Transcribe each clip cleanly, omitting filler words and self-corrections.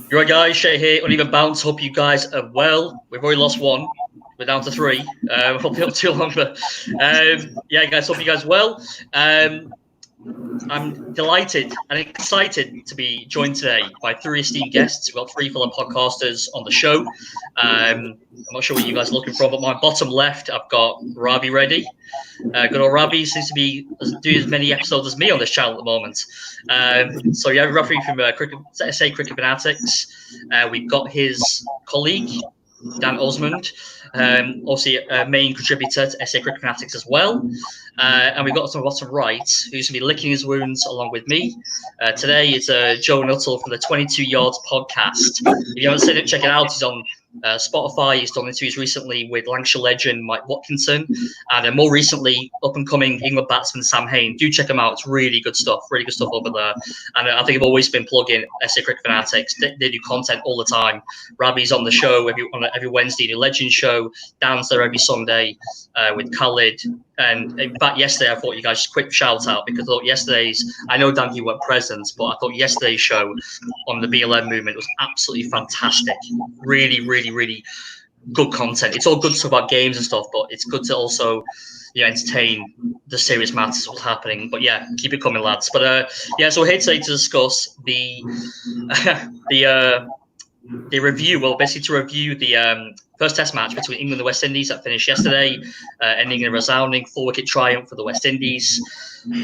You're right, guys. Shay here. Uneven bounce. Hope you guys are well. We've already lost one. We're down to three. Hope not too long, but yeah, guys. Hope you guys well. I'm delighted and excited to be joined today by three esteemed guests. We've got three fellow podcasters on the show. I'm not sure what you guys are looking for, but my bottom left, I've got Ravi Reddy. Good old Ravi seems to be doing as many episodes as me on this channel at the moment. So yeah, Ravi from SA Cricket Fanatics. We've got his colleague, Dan Orsmond, obviously a main contributor to SA Cricket Fanatics as well. And we've got some bottom right, who's going to be licking his wounds along with me. Today it's Joe Nuttall from the 22 Yards podcast. If you haven't seen it, check it out. He's on Spotify. He's done interviews recently with Lancashire legend Mike Watkinson, and more recently, up-and-coming England batsman Sam Hain. Do check him out. It's really good stuff over there. And I think I've always been plugging SA Cricket Fanatics. They do content all the time. Ravi's on the show every Wednesday, the Legend Show. Dan's there every Sunday with Khalid. And in fact, yesterday I thought you guys just quick shout out because I thought I know Dan, you weren't present, but I thought yesterday's show on the BLM movement was absolutely fantastic. Really, really, really good content. It's all good stuff about games and stuff, but it's good to also entertain the serious matters of what's happening. But yeah, keep it coming, lads. But so we're here today to discuss the review. Well, basically to review the first Test match between England and the West Indies that finished yesterday, ending in a resounding 4-wicket triumph for the West Indies.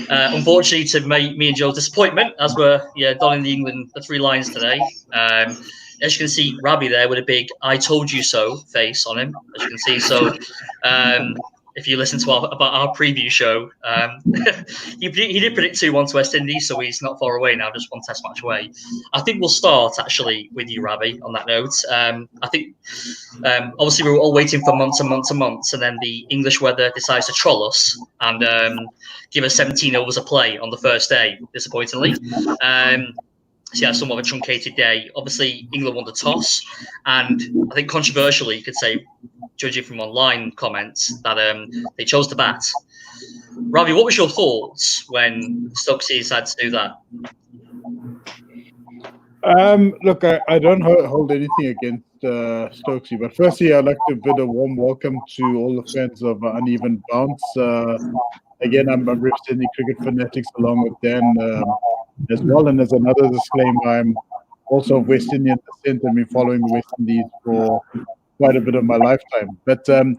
Unfortunately, to me and Joe's disappointment, as we're donning the three lines today. As you can see, Ravi there with a big "I told you so" face on him. As you can see, so if you listen to our preview show, he did predict 2-1 to West Indies, so he's not far away now, just one Test match away. I think we'll start actually with you, Ravi, on that note. I think obviously we were all waiting for months and months and months, and then the English weather decides to troll us and give us 17 overs of play on the first day, disappointingly. So yeah, somewhat of a truncated day. Obviously, England won the toss, and I think controversially, you could say, judging from online comments, that they chose to bat. Ravi, what was your thoughts when Stokesy decided to do that? Look, I don't hold anything against Stokesy, but firstly, I'd like to bid a warm welcome to all the fans of Uneven Bounce. Again, I'm representing Cricket Fanatics along with Dan as well, and as another disclaimer, I'm also of West Indian descent. I've been following the West Indies for quite a bit of my lifetime. But and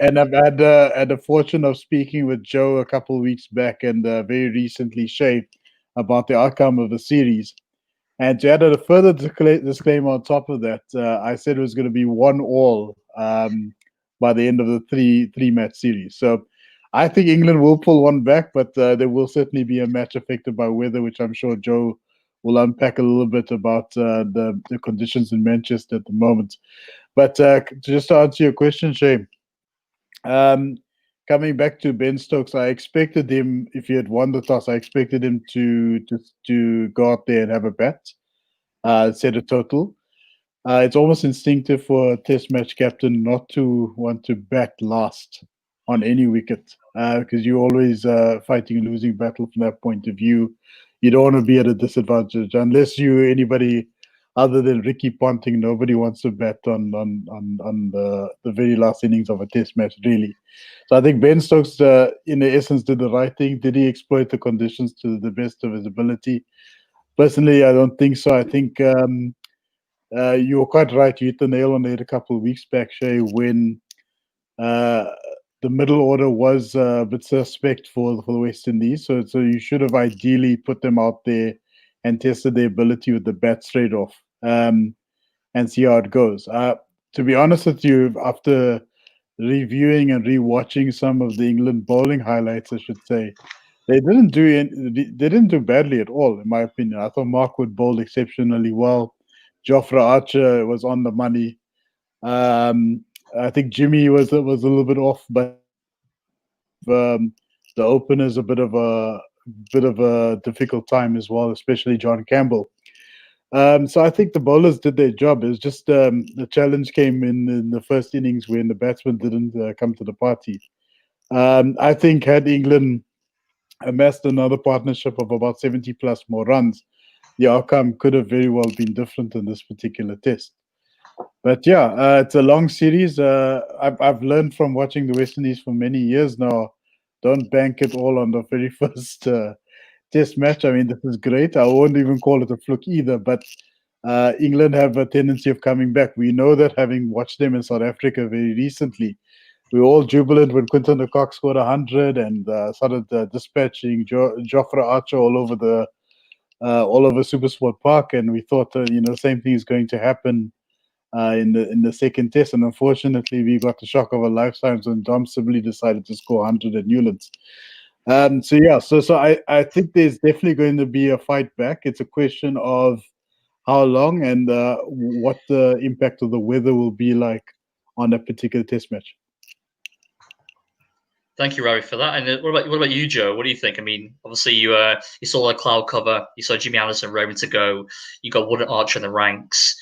I've had the fortune of speaking with Joe a couple of weeks back and very recently Shay about the outcome of the series. And to add a further disclaimer on top of that, I said it was going to be 1-1 by the end of the three match series. So I think England will pull one back, but there will certainly be a match affected by weather, which I'm sure Joe will unpack a little bit about the conditions in Manchester at the moment. But just to answer your question, Shay, coming back to Ben Stokes, I expected him, if he had won the toss, I expected him to go out there and have a bat, set a total. It's almost instinctive for a Test match captain not to want to bat last on any wicket because you're always fighting a losing battle from that point of view. You don't want to be at a disadvantage unless you're anybody other than Ricky Ponting. Nobody wants to bat on the very last innings of a Test match, really. So I think Ben Stokes, in essence, did the right thing. Did he exploit the conditions to the best of his ability? Personally, I don't think so. I think you were quite right. You hit the nail on the head a couple of weeks back, Shay, when the middle order was a bit suspect for the West Indies. So you should have ideally put them out there and tested their ability with the bat straight off and see how it goes. To be honest with you, after reviewing and rewatching some of the England bowling highlights, I should say, they didn't do badly at all, in my opinion. I thought Mark Wood bowled exceptionally well. Jofra Archer was on the money. I think Jimmy was a little bit off, but the openers a bit of a difficult time as well, especially John Campbell. So I think the bowlers did their job. It was just the challenge came in the first innings when the batsmen didn't come to the party. I think had England amassed another partnership of about 70 plus more runs, the outcome could have very well been different in this particular test. But yeah, it's a long series. I've learned from watching the West Indies for many years now. Don't bank it all on the very first test match. I mean, this is great. I won't even call it a fluke either. But England have a tendency of coming back. We know that, having watched them in South Africa very recently. We were all jubilant when Quinton de Kock scored 100 and started dispatching Jofra Archer all over SuperSport Park, and we thought the same thing is going to happen in the second test. And unfortunately, we got the shock of our lifetimes when Dom Sibley decided to score 100 at Newlands. So I think there's definitely going to be a fight back. It's a question of how long and what the impact of the weather will be like on a particular test match. Thank you, Ravi, for that. And what about you, Joe? What do you think? I mean, obviously you saw the cloud cover, you saw Jimmy Anderson raring to go, you got Wood and Archer in the ranks,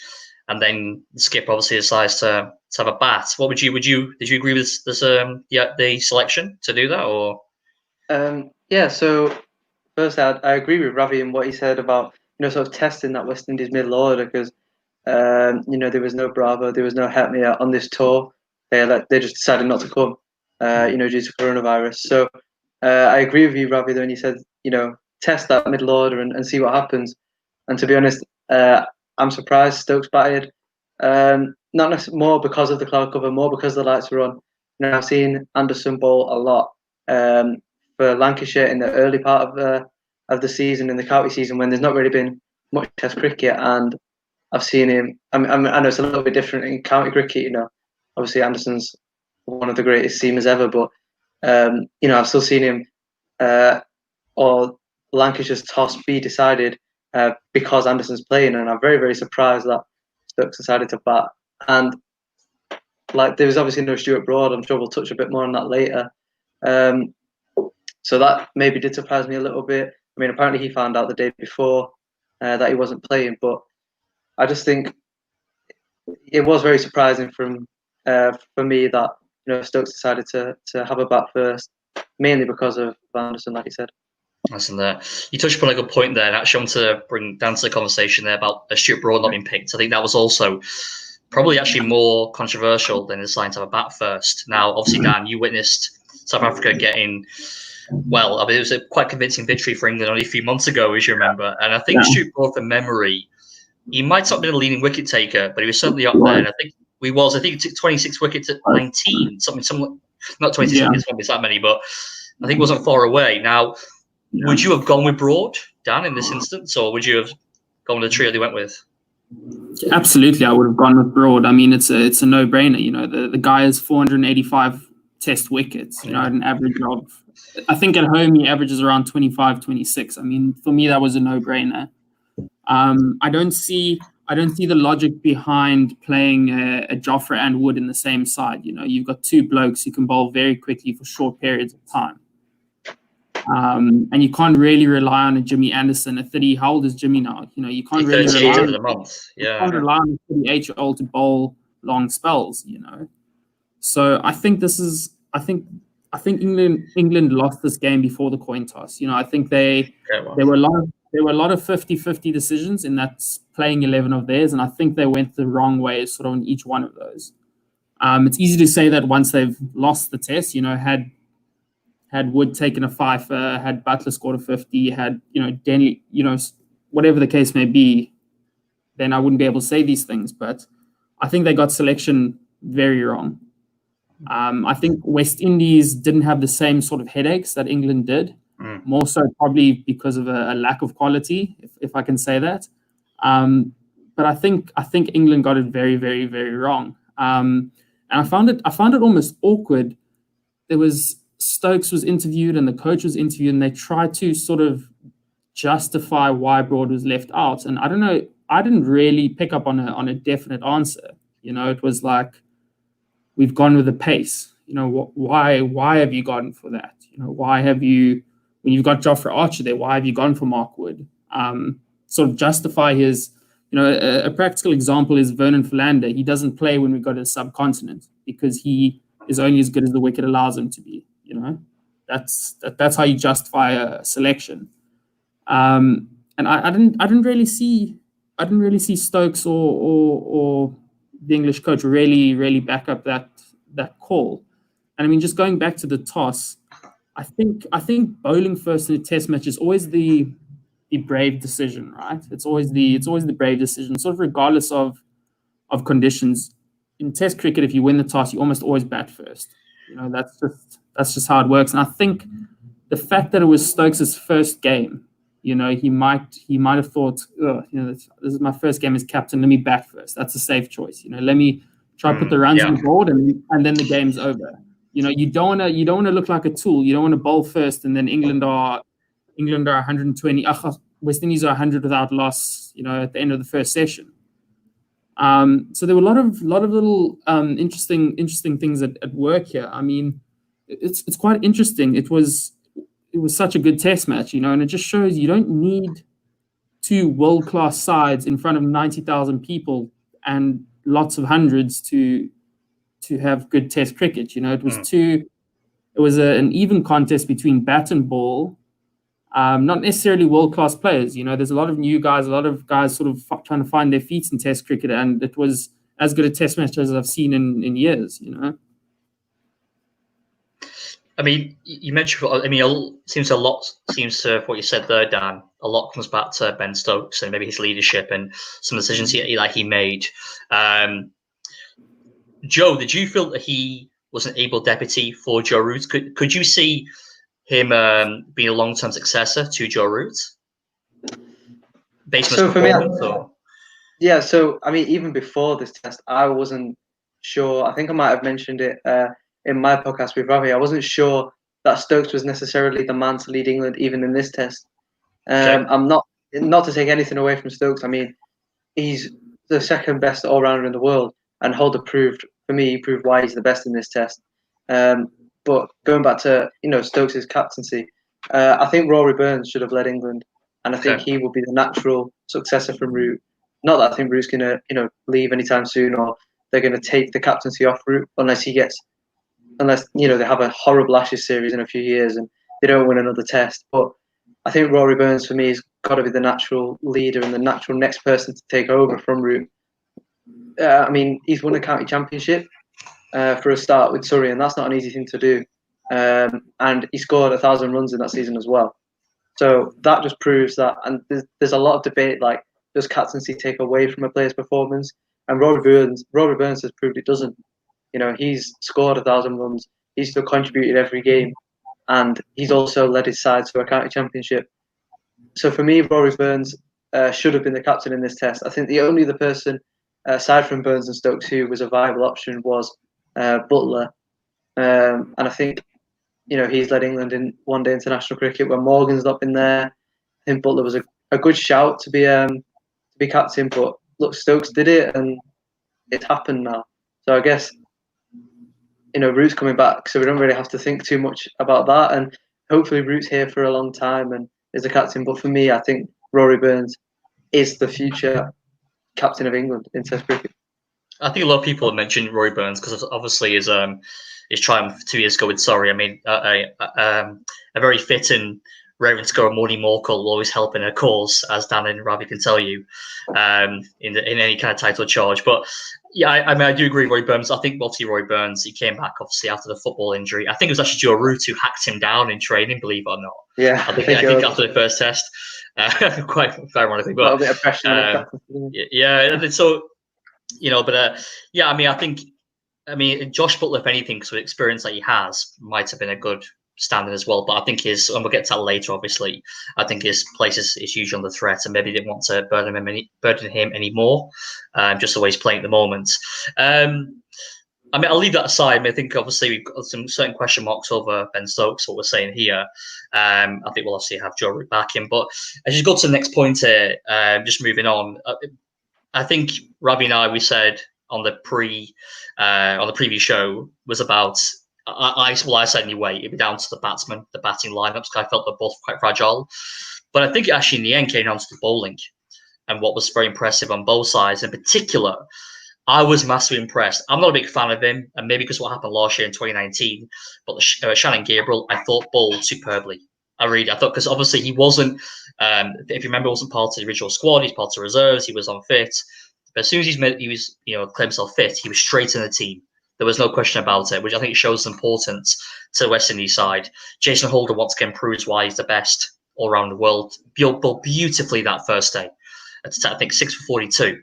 and then the skipper obviously decides to have a bat. What did you agree with this the selection to do that, or? Yeah. So first, I agree with Ravi and what he said about sort of testing that West Indies middle order, because there was no Bravo, there was no Hetmyer on this tour. They just decided not to come. Due to coronavirus. So I agree with you, Ravi, when you said, test that middle order and see what happens. And to be honest, I'm surprised Stokes batted. Not necessarily more because of the cloud cover, more because the lights were on. I've seen Anderson bowl a lot for Lancashire in the early part of the season, in the county season, when there's not really been much Test cricket, and I've seen him. I know it's a little bit different in county cricket. Obviously Anderson's one of the greatest seamers ever, but I've still seen him or Lancashire's toss be decided because Anderson's playing, and I'm very, very surprised that Stokes decided to bat. And there was obviously no Stuart Broad. I'm sure we'll touch a bit more on that later. So that maybe did surprise me a little bit. I mean, apparently he found out the day before that he wasn't playing, but I just think it was very surprising for me that Stokes decided to have a bat first, mainly because of Anderson, like you said. Listen, you touched upon a good point there, and actually I want to bring down to the conversation there about Stuart Broad not being picked. I think that was also probably actually more controversial than deciding to have a bat first. Now, obviously, Dan, you witnessed South Africa getting, well, I mean, it was a quite convincing victory for England only a few months ago, as you remember. And I think Stuart Broad, from memory, he might not have been a leading wicket taker, but he was certainly up there. And I think he took 26 wickets at 19, something not 26 wickets, won't be that many, but I think it wasn't far away. Now, would you have gone with Broad, Dan, in this instance, or would you have gone with the trio they went with? Absolutely, I would have gone with Broad. I mean, it's a no-brainer. The guy has 485 Test wickets. At an average of, I think at home he averages around 25, 26. I mean, for me that was a no-brainer. I don't see the logic behind playing a Jofra and Wood in the same side. You've got two blokes who can bowl very quickly for short periods of time. And you can't really rely on a Jimmy Anderson, a 30. How old is Jimmy now? You can't really rely on the month. Yeah. You can't rely on a 38-year-old to bowl long spells. So I think England lost this game before the coin toss. I think there were a lot of 50-50 decisions in that playing 11 of theirs, and I think they went the wrong way sort of on each one of those. It's easy to say that once they've lost the test, had Wood taken a fifer, had Butler scored a 50, had Denley, whatever the case may be, then I wouldn't be able to say these things. But I think they got selection very wrong. I think West Indies didn't have the same sort of headaches that England did. More so probably because of a lack of quality, if I can say that. But I think England got it very, very, very wrong. And I found it almost awkward. Stokes was interviewed and the coach was interviewed, and they tried to sort of justify why Broad was left out. And I don't know, I didn't really pick up on a definite answer. It was like, we've gone with the pace. Why have you gone for that? Why have you, when you've got Jofra Archer there, why have you gone for Mark Wood? Sort of justify his, a practical example is Vernon Philander. He doesn't play when we go to the subcontinent because he is only as good as the wicket allows him to be. That's how you justify a selection. And I didn't really see Stokes or the English coach really back up that call. And I mean, just going back to the toss, I think bowling first in a test match is always the brave decision, right? It's always the brave decision, sort of regardless of conditions. In Test cricket, if you win the toss, you almost always bat first. You know, that's just how it works. And I think the fact that it was Stokes' first game, you know, he might have thought, you know, this is my first game as captain. Let me bat first. That's a safe choice. You know, let me try to put the runs on the board, and then the game's over. You know, you don't want to look like a tool. You don't want to bowl first, and then England are 120. West Indies are 100 without loss. You know, at the end of the first session. So there were a lot of little interesting things at work here. I mean, it's quite interesting. It was such a good test match, you know, and it just shows you don't need two world-class sides in front of 90,000 people and lots of hundreds to have good test cricket. You know, it was an even contest between bat and ball. Not necessarily world-class players. You know, there's a lot of new guys, a lot of guys sort of trying to find their feet in Test cricket, and it was as good a Test match as I've seen in years, you know. I mean, you mentioned, I mean, seems to what you said there, Dan, a lot comes back to Ben Stokes and maybe his leadership and some decisions he made. Joe, did you feel that he was an able deputy for Joe Root? Could you see him being a long-term successor to Joe Root? Based on his performance? Yeah, so, I mean, even before this test, I wasn't sure. I think I might have mentioned it in my podcast with Ravi. I wasn't sure that Stokes was necessarily the man to lead England even in this test. I'm not to take anything away from Stokes. I mean, he's the second best all-rounder in the world, and Holder proved why he's the best in this test. But going back to, you know, Stokes' captaincy, I think Rory Burns should have led England, and I think he will be the natural successor from Root. Not that I think Root's going to, you know, leave anytime soon, or they're going to take the captaincy off Root unless you know, they have a horrible Ashes series in a few years and they don't win another test. But I think Rory Burns for me has got to be the natural leader and the natural next person to take over from Root. I mean, he's won a county championship for a start with Surrey, and that's not an easy thing to do. And he scored 1,000 runs in that season as well. So that just proves that. And there's a lot of debate, like, does captaincy take away from a player's performance? And Rory Burns has proved it doesn't. You know, he's scored 1,000 runs. He's still contributed every game, and he's also led his side to a county championship. So for me, Rory Burns should have been the captain in this test. I think the only other person, aside from Burns and Stokes, who was a viable option was Butler. And I think, you know, he's led England in one-day international cricket when Morgan's not been there. I think Butler was a good shout to be captain, but look, Stokes did it, and it's happened now. So I guess, you know, Root's coming back, so we don't really have to think too much about that. And hopefully Root's here for a long time and is the captain. But for me, I think Rory Burns is the future captain of England in Test cricket. I think a lot of people have mentioned Rory Burns because obviously his triumph 2 years ago with Surrey. I mean, a very fit and raring to go Morley Morkel will always help in a cause, as Dan and Ravi can tell you, in any kind of title charge. But yeah, I mean, I do agree with Rory Burns. I think obviously Rory Burns, he came back obviously after the football injury. I think it was actually Joe Root who hacked him down in training, believe it or not. Yeah, I think after the first test, quite ironically, but a little bit of pressure. Yeah, so you know, but yeah, I mean, Josh Butler, if anything, because of the experience that he has, might have been a good standing as well. But I think and we'll get to that later, obviously, I think his place is hugely under threat, and maybe didn't want to burden him anymore, just the way he's playing at the moment. I mean, I'll leave that aside. I mean, I think obviously we've got some certain question marks over Ben Stokes, what we're saying here. I think we'll obviously have Joe Root back in. But as you go to the next point here, just moving on, I think Ravi and we said on the preview show was about I said anyway, it'd be down to the batsmen, the batting lineups, because I felt they're both quite fragile. But I think actually in the end came down to the bowling and what was very impressive on both sides. In particular, I was massively impressed. I'm not a big fan of him, and maybe because of what happened last year in 2019. But Shannon Gabriel, I thought bowled superbly. I thought, because obviously he wasn't, if you remember, wasn't part of the original squad. He's part of reserves. He was unfit. But as soon as he was, claimed himself fit, he was straight in the team. There was no question about it, which I think shows the importance to the West Indies side. Jason Holder once again proves why he's the best all around the world. Bowled beautifully that first day. I think 6 for 42.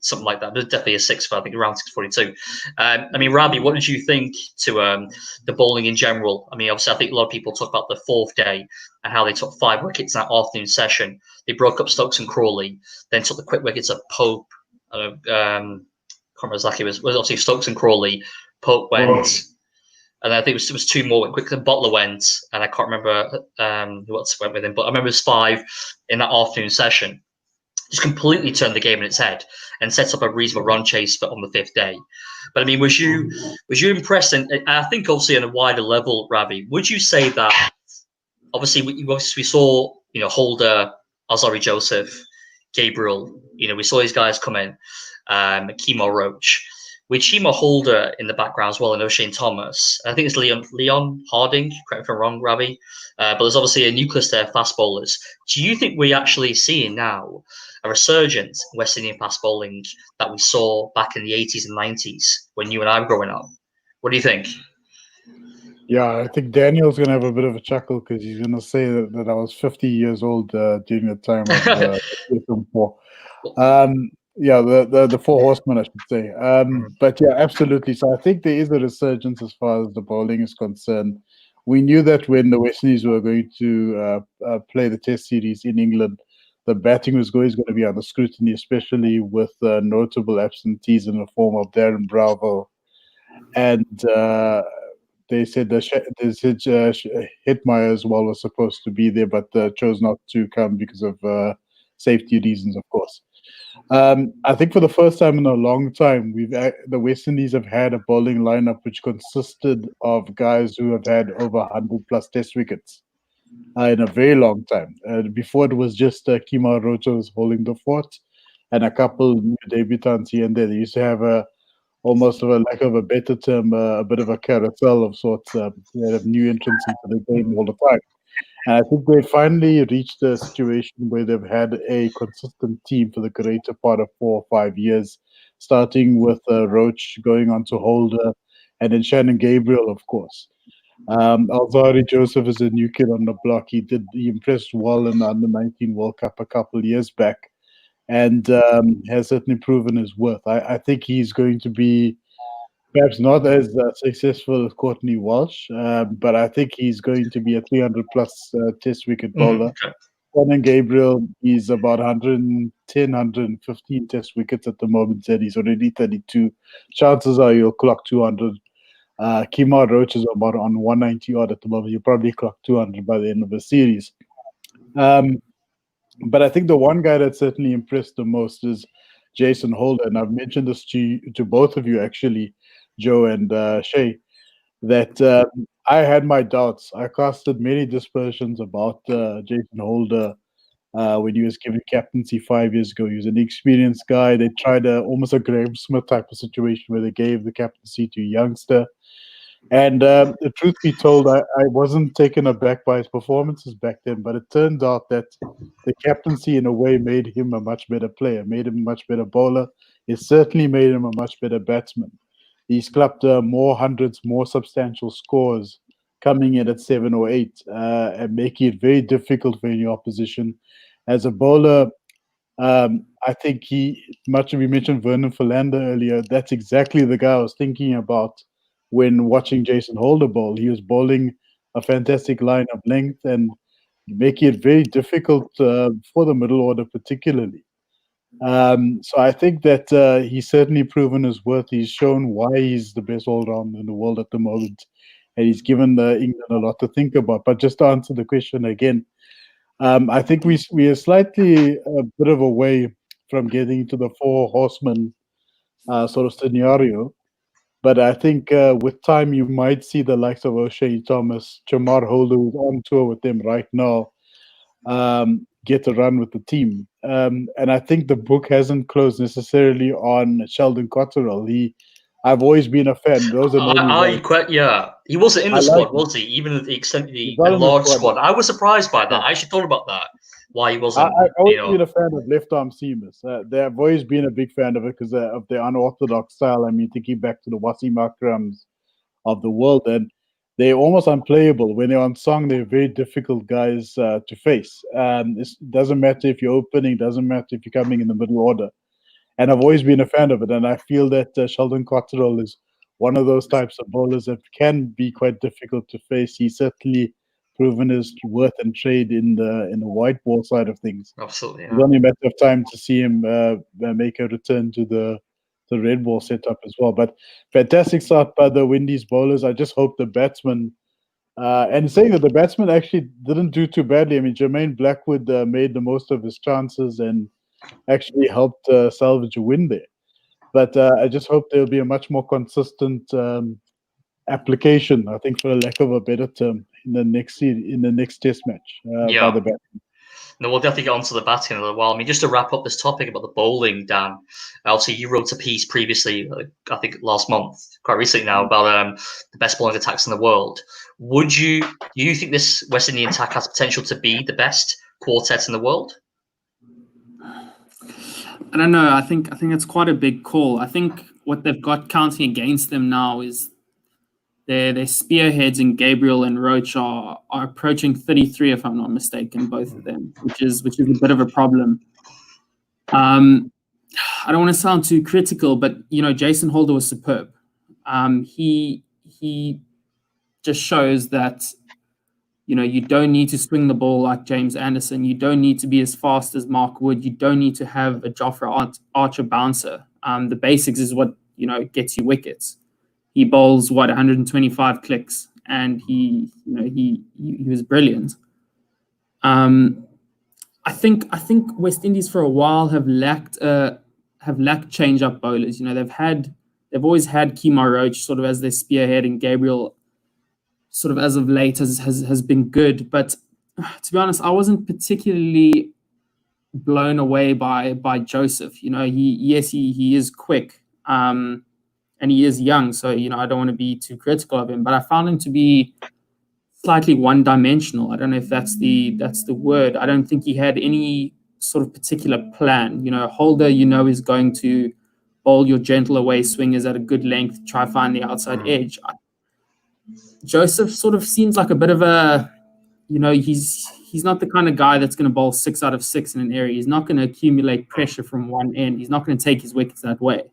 Something like that. But definitely a 6 for, I think, around 6:42. I mean, Ravi, what did you think to the bowling in general? I mean, obviously, I think a lot of people talk about the fourth day and how they took 5 wickets in that afternoon session. They broke up Stokes and Crawley, then took the quick wickets of Pope. I can't remember exactly. It was obviously Stokes and Crawley. Pope went. And I think it was 2 more went quick. Then Butler went, and I can't remember who else went with him. But I remember it was 5 in that afternoon session. Just completely turned the game on its head and set up a reasonable run chase on the 5th day. But I mean, was you impressed? And I think obviously on a wider level, Ravi, would you say that obviously we saw Holder, Azari Joseph, Gabriel, we saw these guys come in, Kemo Roach, with Kemo Holder in the background as well, and O'Shane Thomas. I think it's Leon Harding, correct me if I'm wrong, Ravi. But there's obviously a nucleus there, fast bowlers. Do you think we're actually seeing now a resurgence in West Indian fast bowling that we saw back in the 80s and 90s when you and I were growing up? What do you think? Yeah, I think Daniel's going to have a bit of a chuckle because he's going to say that I was 50 years old during the time of the 4. Yeah, the 4 horsemen, I should say. But yeah, absolutely. So I think there is a resurgence as far as the bowling is concerned. We knew that when the West Indies were going to play the Test series in England, the batting was always going to be under scrutiny, especially with notable absentees in the form of Darren Bravo. And they said Hitmeyer as well was supposed to be there, but chose not to come because of safety reasons, of course. I think for the first time in a long time, the West Indies have had a bowling lineup which consisted of guys who have had over 100+ Test wickets in a very long time. Before it was just Kemo Roach was holding the fort, and a couple new debutants here and there. They used to have almost, for lack of a better term, a bit of a carousel of sorts. They have new entrants into the game all the time. And I think they finally reached a situation where they've had a consistent team for the greater part of 4 or 5 years, starting with Roach, going on to Holder, and then Shannon Gabriel, of course. Alzari Joseph is a new kid on the block. He impressed well in the Under-19 World Cup a couple of years back, and has certainly proven his worth. I think he's going to be perhaps not as successful as Courtney Walsh, but I think he's going to be a 300+ Test wicket bowler. Shannon Gabriel is about 110, 115 Test wickets at the moment, and he's already 32. Chances are he'll clock 200. Kemo Roach is about on 190 odd at the moment. He'll probably clock 200 by the end of the series. But I think the one guy that certainly impressed the most is Jason Holder, and I've mentioned this to both of you actually, Joe and Shay, that I had my doubts. I casted many dispersions about Jason Holder when he was given captaincy 5 years ago. He was an experienced guy. They tried almost a Graham Smith type of situation where they gave the captaincy to a youngster. And the truth be told, I wasn't taken aback by his performances back then, but it turns out that the captaincy in a way made him a much better player, made him a much better bowler. It certainly made him a much better batsman. He's clapped more hundreds, more substantial scores coming in at 7 or 8 and making it very difficult for any opposition. As a bowler, I think we mentioned Vernon Philander earlier. That's exactly the guy I was thinking about when watching Jason Holder bowl. He was bowling a fantastic line of length and making it very difficult for the middle order particularly. So I think that he's certainly proven his worth. He's shown why he's the best all-rounder in the world at the moment. And he's given England a lot to think about. But just to answer the question again, I think we are slightly a bit of a way from getting to the 4 horsemen sort of scenario. But I think with time, you might see the likes of O'Shea Thomas, Jamar Holder, who's on tour with them right now. get a run with the team. And I think the book hasn't closed necessarily on Sheldon Cotterill. I've always been a fan. Those are he wasn't in the squad, him. was he? Even at the extent of the got in the enlarged squad. squad. I was surprised by that. I actually thought about that. Why he wasn't? I've always been a fan of left arm seamers. I've always been a big fan of it because of their unorthodox style. I mean, thinking back to the Wasim Akrams of the world, and they're almost unplayable. When they're on song, they're very difficult guys to face. It doesn't matter if you're opening, doesn't matter if you're coming in the middle order. And I've always been a fan of it. And I feel that Sheldon Cotterill is one of those types of bowlers that can be quite difficult to face. He's certainly proven his worth and trade in the white ball side of things. Absolutely. Yeah. It's only a matter of time to see him make a return to the red ball setup as well. But fantastic start by the Windies bowlers. I just hope the batsmen, and saying that the batsmen actually didn't do too badly. I mean, Jermaine Blackwood made the most of his chances and actually helped salvage a win there. But I just hope there'll be a much more consistent application, I think, for a lack of a better term, in the next test match by the batsmen. No, we'll definitely get onto the batting in a little while. I mean, just to wrap up this topic about the bowling, Dan, obviously you wrote a piece previously, I think last month, quite recently now, about the best bowling attacks in the world. Do you think this West Indian attack has potential to be the best quartet in the world? I don't know. I think it's quite a big call. I think what they've got counting against them now is their spearheads in Gabriel and Roach are approaching 33, if I'm not mistaken, both of them, which is a bit of a problem. I don't want to sound too critical, but Jason Holder was superb. He just shows that you don't need to swing the ball like James Anderson. You don't need to be as fast as Mark Wood. You don't need to have a Jofra Archer bouncer. The basics is what gets you wickets. He bowls 125 clicks, and he was brilliant. I think West Indies for a while have lacked change-up bowlers. They've always had Kemar Roach sort of as their spearhead, and Gabriel sort of as of late has been good. But to be honest, I wasn't particularly blown away by Joseph. He is quick. And he is young, so I don't want to be too critical of him. But I found him to be slightly one-dimensional. I don't know if that's the word. I don't think he had any sort of particular plan. Holder, is going to bowl your gentle away swingers at a good length, try find the outside edge. Joseph sort of seems like a bit of a, he's not the kind of guy that's going to bowl 6 out of 6 in an area. He's not going to accumulate pressure from one end. He's not going to take his wickets that way.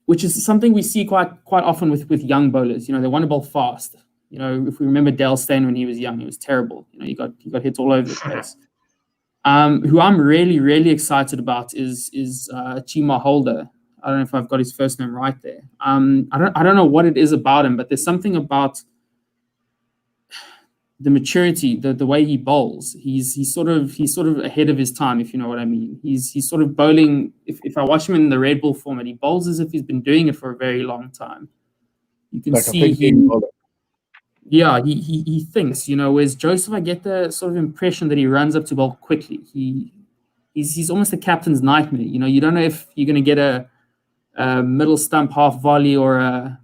Which is something we see quite often with young bowlers. They want to bowl fast. If we remember Dale Steyn when he was young, he was terrible. He got hits all over the place. Who I'm really, really excited about is Chima Holder. I don't know if I've got his first name right there. I don't know what it is about him, but there's something about the maturity, the way he bowls. He's sort of ahead of his time, if you know what I mean. He's sort of bowling. If I watch him in the red ball format, he bowls as if he's been doing it for a very long time. You can see him. Yeah, he thinks. Whereas Joseph, I get the sort of impression that he runs up to bowl quickly. He's almost a captain's nightmare. You don't know if you're going to get a middle stump half volley or a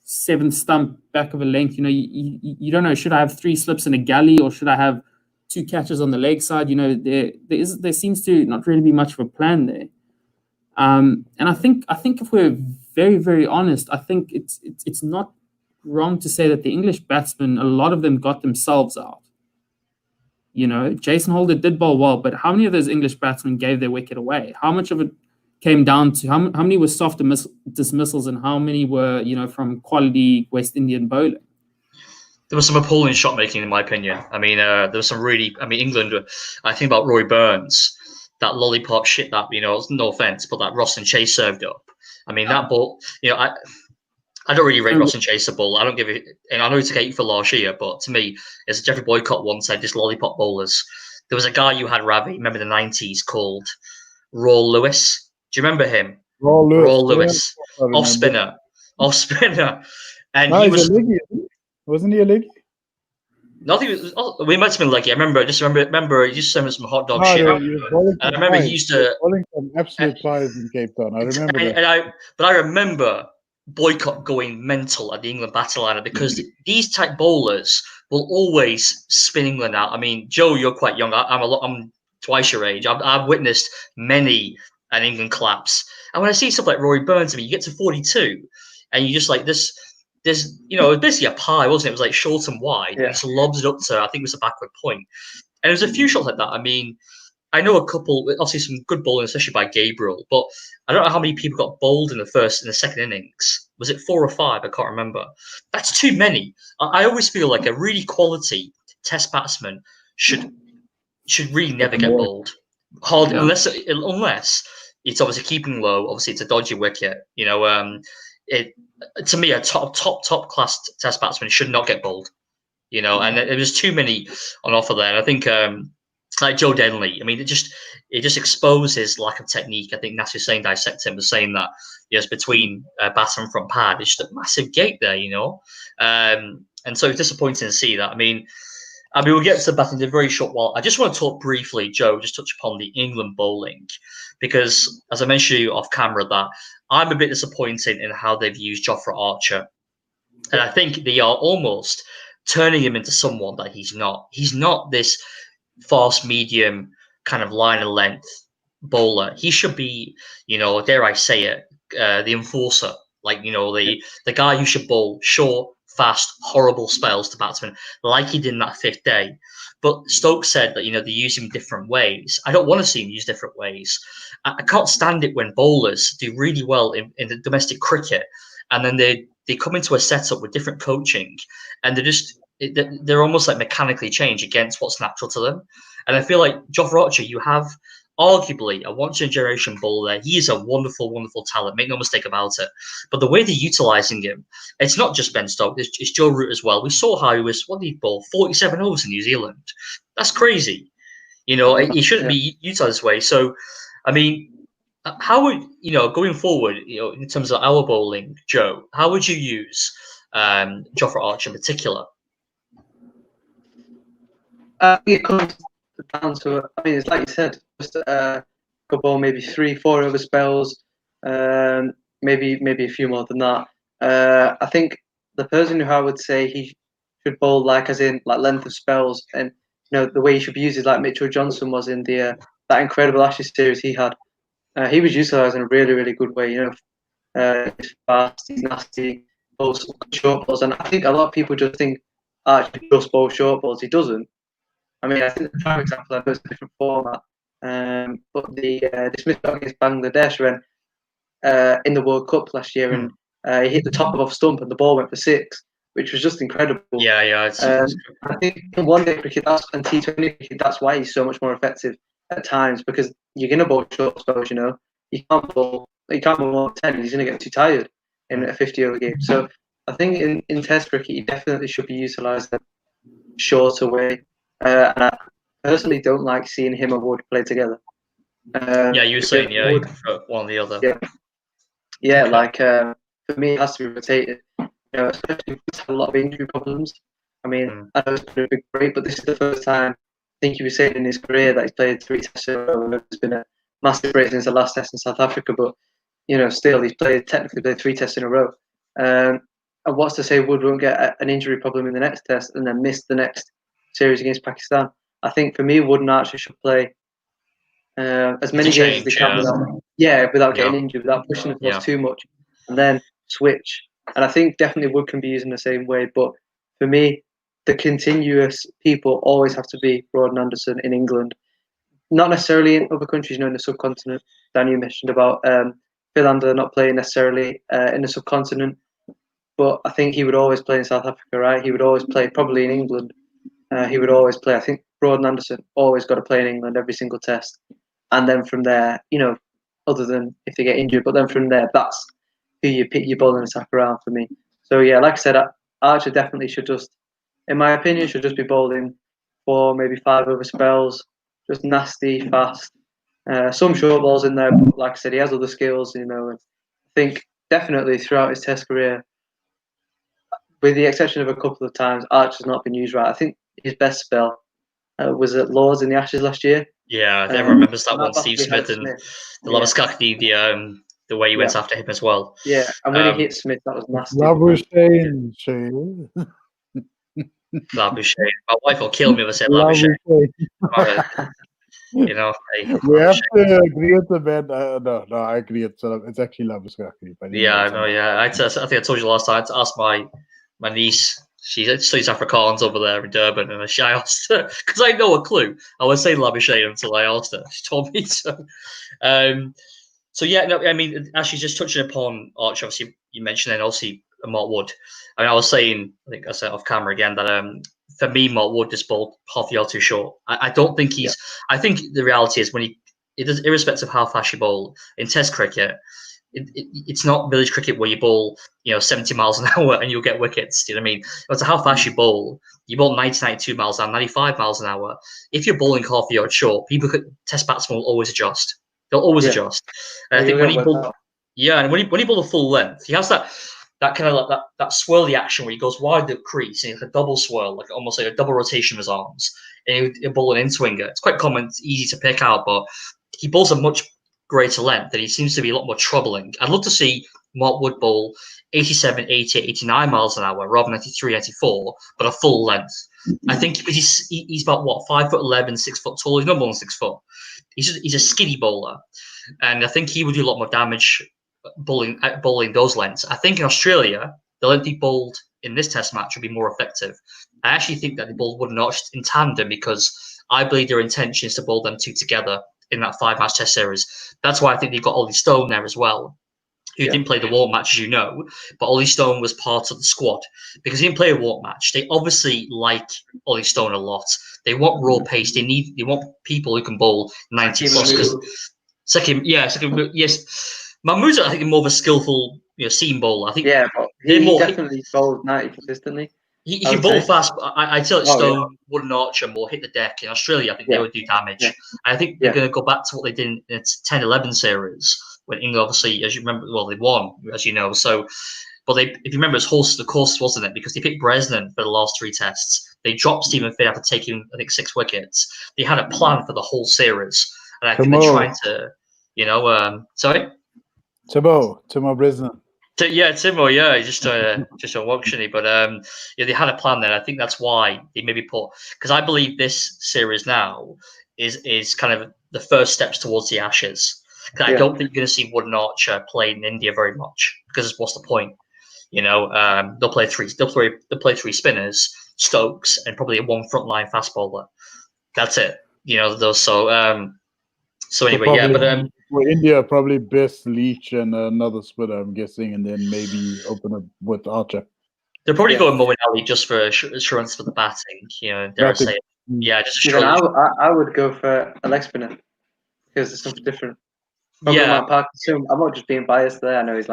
7th stump back of a length. You don't know, should I have 3 slips in a galley or should I have 2 catches on the leg side? There seems to not really be much of a plan there. And I think if we're very, very honest, I think it's not wrong to say that the English batsmen, a lot of them got themselves out. Jason Holder did bowl well, but how many of those English batsmen gave their wicket away? How much of it came down to how many were soft dismissals and how many were, from quality West Indian bowling? There was some appalling shot making, in my opinion. I mean, there was some really. I mean, England. I think about Roy Burns, that lollipop shit that no offense, but that Ross and Chase served up. I mean, that ball. I don't really rate Ross and Chase a ball. I don't give it. And I know it's a hate for last year, but to me, as Jeffrey Boycott once said, just lollipop bowlers. There was a guy you had, Ravi, remember the 90s, called Raw Lewis. Do you remember him? Raw Lewis. Off spinner. And he was. Wasn't he a leggy? Nothing. We might have been lucky. I remember. He just sent us some hot dog No, shit. no, you're bowling And I from remember he flyers. used You're to. bowling from absolute flyers in Cape Town. I remember that. But I remember Boycott going mental at the England battle liner because these type bowlers will always spin England out. I mean, Joe, you're quite young. I'm twice your age. I've witnessed many an England collapse. And when I see stuff like Rory Burns, I mean, you get to 42, and you just like this. There's, it was basically a pie, wasn't it? It was like short and wide. Yeah. He just lobs it up to, I think it was a backward point. And there's a few shots like that. I mean, I know a couple, obviously some good bowling, especially by Gabriel, but I don't know how many people got bowled in the second innings. Was it 4 or 5? I can't remember. That's too many. I always feel like a really quality Test batsman should really never get bowled. Unless it's obviously keeping low. Obviously, it's a dodgy wicket. To me, a top class Test batsman should not get bowled. And there was too many on offer there. And I think like Joe Denley, I mean, it just exposes lack of technique. I think Nasser Hussain dissected him was saying that it's between batter and front pad. It's just a massive gate there, and so it's disappointing to see that. I mean, we'll get to the batting in a very short while. I just want to talk briefly, Joe, just touch upon the England bowling, because as I mentioned to you off camera, that I'm a bit disappointed in how they've used Jofra Archer, and I think they are almost turning him into someone that he's not. He's not this fast medium kind of line and length bowler. He should be, dare I say it, the enforcer, like the guy who should bowl short, fast, horrible spells to batsmen, like he did in that 5th day. But Stokes said that they use him different ways. I don't want to see him use different ways. I can't stand it when bowlers do really well in the domestic cricket, and then they come into a setup with different coaching, and they're almost like mechanically changed against what's natural to them. And I feel like Jofra Archer, you have arguably a once-in-a-generation bowler there. He is a wonderful, wonderful talent. Make no mistake about it. But the way they're utilising him, it's not just Ben Stokes. It's Joe Root as well. We saw how he was, 47 overs in New Zealand. That's crazy. He shouldn't be utilised this way. So, I mean, how would, going forward, in terms of our bowling, Joe, how would you use Jofra Archer in particular? It comes down to, it's like you said, just go bowl maybe 3-4 over spells, maybe a few more than that. I think the person who I would say he should bowl like length of spells, and the way he should be used is like Mitchell Johnson was in the that incredible Ashes series he had. He was utilised in a really, really good way. He's fast, he's nasty, bowls short balls, and I think a lot of people just think Archer just bowl short balls. He doesn't. I mean, I think the prime example I know is a different format, but the dismissed against Bangladesh when in the World Cup last year, and he hit the top of off stump and the ball went for 6, which was just incredible. Yeah. I think in one-day cricket and T20 cricket, that's why he's so much more effective at times, because you're going to bowl short spells. You can't bowl more than 10. He's going to get too tired in a 50-over game. So I think in Test cricket, he definitely should be utilised in a shorter way. And I personally don't like seeing him and Wood play together. You were saying, you prefer one or the other. Yeah, okay. For me, it has to be rotated. Especially if he's had a lot of injury problems. I mean, I know it's been a big break, but this is the first time I think he was saying in his career that he's played 3 tests in a row. There's been a massive break since the last test in South Africa, but still he's technically played 3 tests in a row. And what's to say Wood won't get an injury problem in the next test and then miss the next series against Pakistan? I think for me, Wood and Archer should play as many games as they can without getting injured, without pushing the force too much, and then switch. And I think definitely Wood can be used in the same way. But for me, the continuous people always have to be Broad and Anderson in England. Not necessarily in other countries, in the subcontinent. Dan, you mentioned about Philander not playing necessarily in the subcontinent. But I think he would always play in South Africa, right? He would always play probably in England. He would always play. I think Broad and Anderson always got to play in England every single test. And then from there, other than if they get injured, but then from there, that's who you pick your bowling attack around for me. So yeah, like I said, Archer definitely should just, in my opinion, should just be bowling 4, maybe 5 over spells, just nasty, fast. Some short balls in there, but like I said, he has other skills, and I think definitely throughout his test career, with the exception of a couple of times, Archer's not been used right. I think his best spell was at Lords in the Ashes last year. Yeah, everyone remembers that one. battle Steve he had Smith and Smith. the Lavaskakni, the way he went after him as well. Yeah, and when he hit Smith, that was nasty. Shane. Labuschagne. My wife will kill me if I say Labuschagne. You know, we have to agree with the man. No, I agree. It's actually Lavaskakni. Yeah, I know. Yeah, I think I told you last time to ask my niece. She studies Afrikaans over there in Durban, and I asked her because I had no clue. I was saying Labuschagne until I asked her. She told me so. So yeah, no, I mean, actually, just touching upon Arch, obviously you mentioned, and obviously Mark Wood. I mean, I was saying, I think I said off camera again that for me, Mark Wood just bowled half a yard too short. I don't think he's. Yeah. I think the reality is irrespective of how fast you bowl in Test cricket, it's not village cricket where you bowl 70 miles an hour and you'll get wickets. Do you know what I mean? No matter how fast you bowl 90, 92 miles an hour, 95 miles an hour. If you're bowling half a yard short, Test batsmen will always adjust. They'll always adjust. And I think when he bowled, and when he bowled a full length, he has that kind of like that swirly action where he goes wide the crease and it's like a double swirl, like almost like a double rotation of his arms, and he'll bowl an in-swinger. It's quite common, it's easy to pick out, but he bowls a much greater length and he seems to be a lot more troubling. I'd love to see Mark Wood bowl 87, 88, 89 miles an hour rather than 93, 94, but a full length. I think because he's about 5'11", 6 foot tall. He's not more than 6 foot. He's a skinny bowler, and I think he would do a lot more damage bowling those lengths. I think in Australia, the length he bowled in this Test match would be more effective. I actually think that they bowled Wood and Arch in tandem because I believe their intention is to bowl them two together in that 5-match Test series. That's why I think they've got Ollie Stone there as well, who didn't play the warm match, as you know, but Ollie Stone was part of the squad because he didn't play a warm match. They obviously like Ollie Stone a lot. They want raw pace. They want people who can bowl 90 plus. Yes. Mahmood's, I think, more of a skillful, seam bowler. I think. Yeah, but he definitely bowled 90 consistently. He can bowl fast, but I tell it Stone, Wood and Archer more hit the deck. In Australia, I think they would do damage. Yeah. I think they're going to go back to what they did in the 10-11 series when England, obviously, as you remember, they won, as you know. So, but if you remember, it's the course, wasn't it? Because they picked Bresnan for the last 3 tests. They dropped Stephen Finn after taking, I think, 6 wickets. They had a plan for the whole series, and I think they're trying to, sorry. Timo Bresnan. Timo, just on auction, but they had a plan there. I think that's why they maybe put, because I believe this series now is kind of the first steps towards the Ashes. I don't think you're going to see Wood and Archer play in India very much because what's the point? They'll play 3 spinners, Stokes, and probably 1 frontline fast bowler. That's it. So anyway, for India, probably best Leach and another spinner, I'm guessing, and then maybe open up with Archer. They're probably going Moeen Ali just for assurance for the batting. Dare I say it? Yeah, just I would go for a leg spinner because there's something different. I'm not just being biased there. I know he's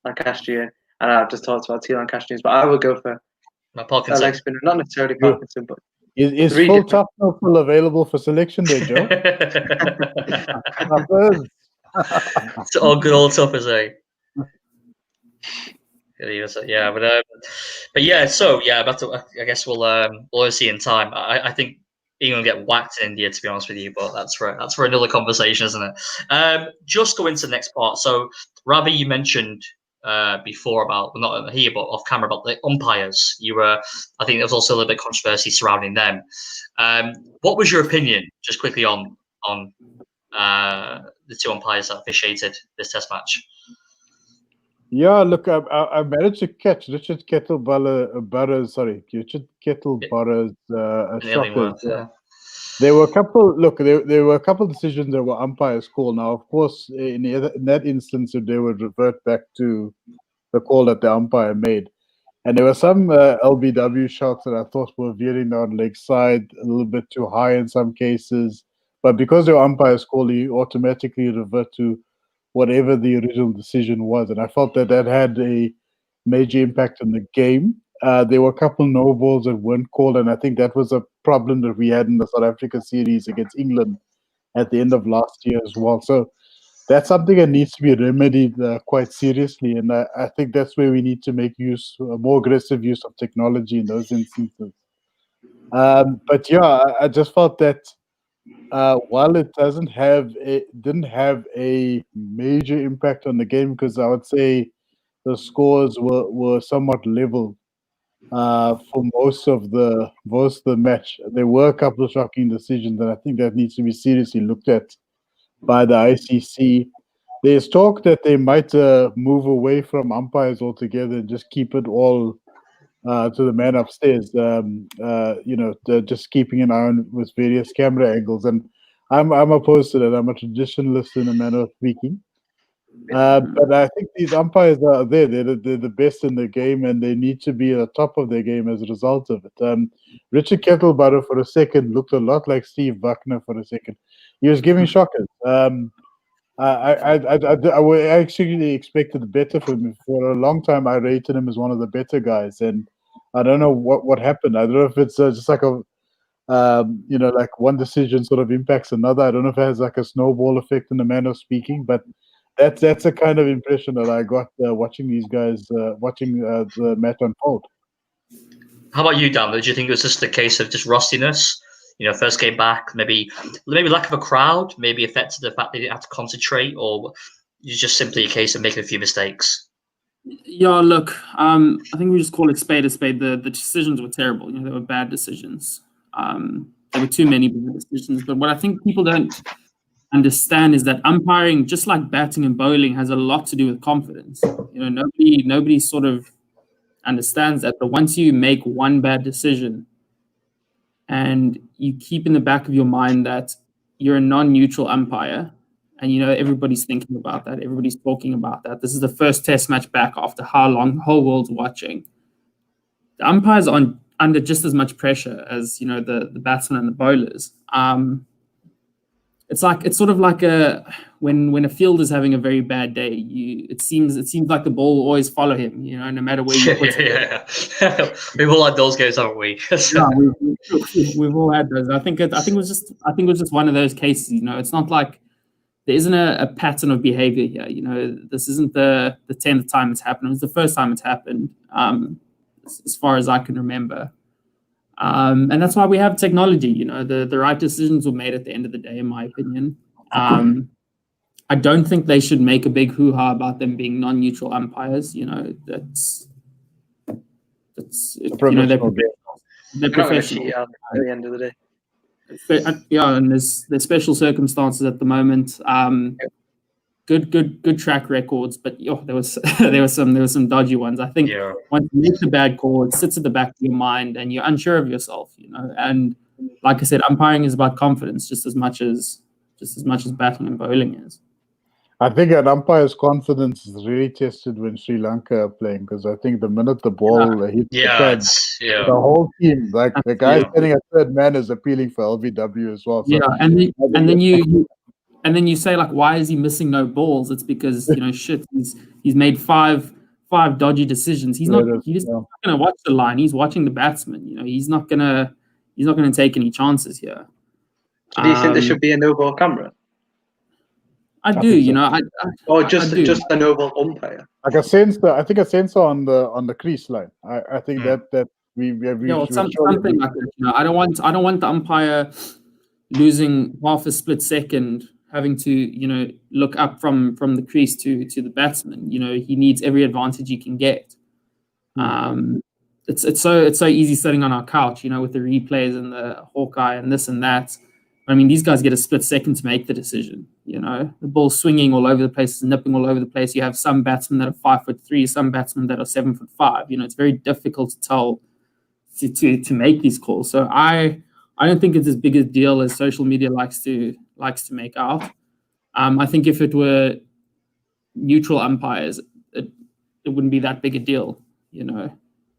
Lancastrian, and I've just talked about 2 Lancastrians, but I would go for a leg spinner, not necessarily Parkinson, but. Is full toughness still available for selection there, Joe? It's all good old toughness, eh? Yeah, but yeah. So yeah, I guess we'll see in time. I think England will get whacked in India, to be honest with you, but that's for another conversation, isn't it? Just go into the next part. So Ravi, you mentioned before about, not here but off camera, about the umpires. I think there was also a little bit of controversy surrounding them. What was your opinion, just quickly, on the 2 umpires that officiated this Test match? Yeah, look, I managed to catch Richard Kettleburr's shockers. There were a couple. Look, there were a couple of decisions that were umpires' call. Now, of course, in that instance, they would revert back to the call that the umpire made. And there were some LBW shots that I thought were veering down leg side a little bit too high in some cases. But because they were umpires' call, you automatically revert to whatever the original decision was. And I felt that had a major impact on the game. There were a couple no balls that weren't called, and I think that was a problem that we had in the South Africa series against England at the end of last year as well. So that's something that needs to be remedied quite seriously, and I think that's where we need to make more aggressive use of technology in those instances. But yeah, I just felt that while it didn't have a major impact on the game, because I would say the scores were somewhat level for most of the match. There were a couple of shocking decisions, and I think that needs to be seriously looked at by the ICC. There's talk that they might move away from umpires altogether and just keep it all to the man upstairs. Just keeping an eye on with various camera angles, and I'm opposed to that. I'm a traditionalist in a manner of speaking. But I think these umpires are there. They're the best in the game, and they need to be at the top of their game as a result of it. Richard Kettlebutter for a second looked a lot like Steve Buckner for a second. He was giving shockers. I actually expected better from him. For a long time, I rated him as one of the better guys, and I don't know what happened. I don't know if it's just like a like one decision sort of impacts another. I don't know if it has like a snowball effect in the manner of speaking, but that's a kind of impression that I got watching these guys, watching the match unfold. How about you, Dan? Did you think it was just a case of just rustiness? First game back, maybe lack of a crowd, maybe affected the fact they didn't have to concentrate, or it's just simply a case of making a few mistakes? Yeah, look, I think we just call it spade a spade. The decisions were terrible. They were bad decisions. There were too many bad decisions. But what I think people don't understand is that umpiring, just like batting and bowling, has a lot to do with confidence. Nobody sort of understands that. But once you make one bad decision, and you keep in the back of your mind that you're a non-neutral umpire, and everybody's thinking about that, everybody's talking about that. This is the first test match back after how long? The whole world's watching. The umpires are under just as much pressure as the batsmen and the bowlers. It's sort of like when a field is having a very bad day. It seems like the ball will always follow him. No matter where you put it. Yeah. We've all had those games, haven't we? Yeah, we've all had those. I think it was just one of those cases. It's not like there isn't a pattern of behavior here. This isn't the 10th time it's happened. It was the first time it's happened, as far as I can remember. And that's why we have technology. The right decisions were made at the end of the day, in my opinion. I don't think they should make a big hoo-ha about them being non-neutral umpires. That's they're professional. They're professional at the end of the day. Yeah, and there's special circumstances at the moment. Good track records, but there were some dodgy ones. I think once you make the bad call, it sits at the back of your mind, and you're unsure of yourself. And like I said, umpiring is about confidence just as much as batting and bowling is. I think an umpire's confidence is really tested when Sri Lanka are playing, because I think the minute the ball hits the pad, the whole team, like the guy standing at third man, is appealing for LBW as well. So and then you say, like, why is he missing no balls? It's because he's made five dodgy decisions. He's not going to watch the line. He's watching the batsman. He's not going to take any chances here. So do you think there should be a no ball camera? I do. Or just a no ball umpire. Like a sensor. I think a sensor on the crease line. I think that we something like that. I don't want the umpire losing half a split second, having to look up from the crease to the batsman. He needs every advantage he can get. It's so easy sitting on our couch, with the replays and the Hawkeye and this and that. I mean, these guys get a split second to make the decision. The ball's swinging all over the place, nipping all over the place. You have some batsmen that are 5'3", some batsmen that are 7'5". It's very difficult to tell to make these calls. So I don't think it's as big a deal as social media likes to make out. I think if it were neutral umpires, it wouldn't be that big a deal,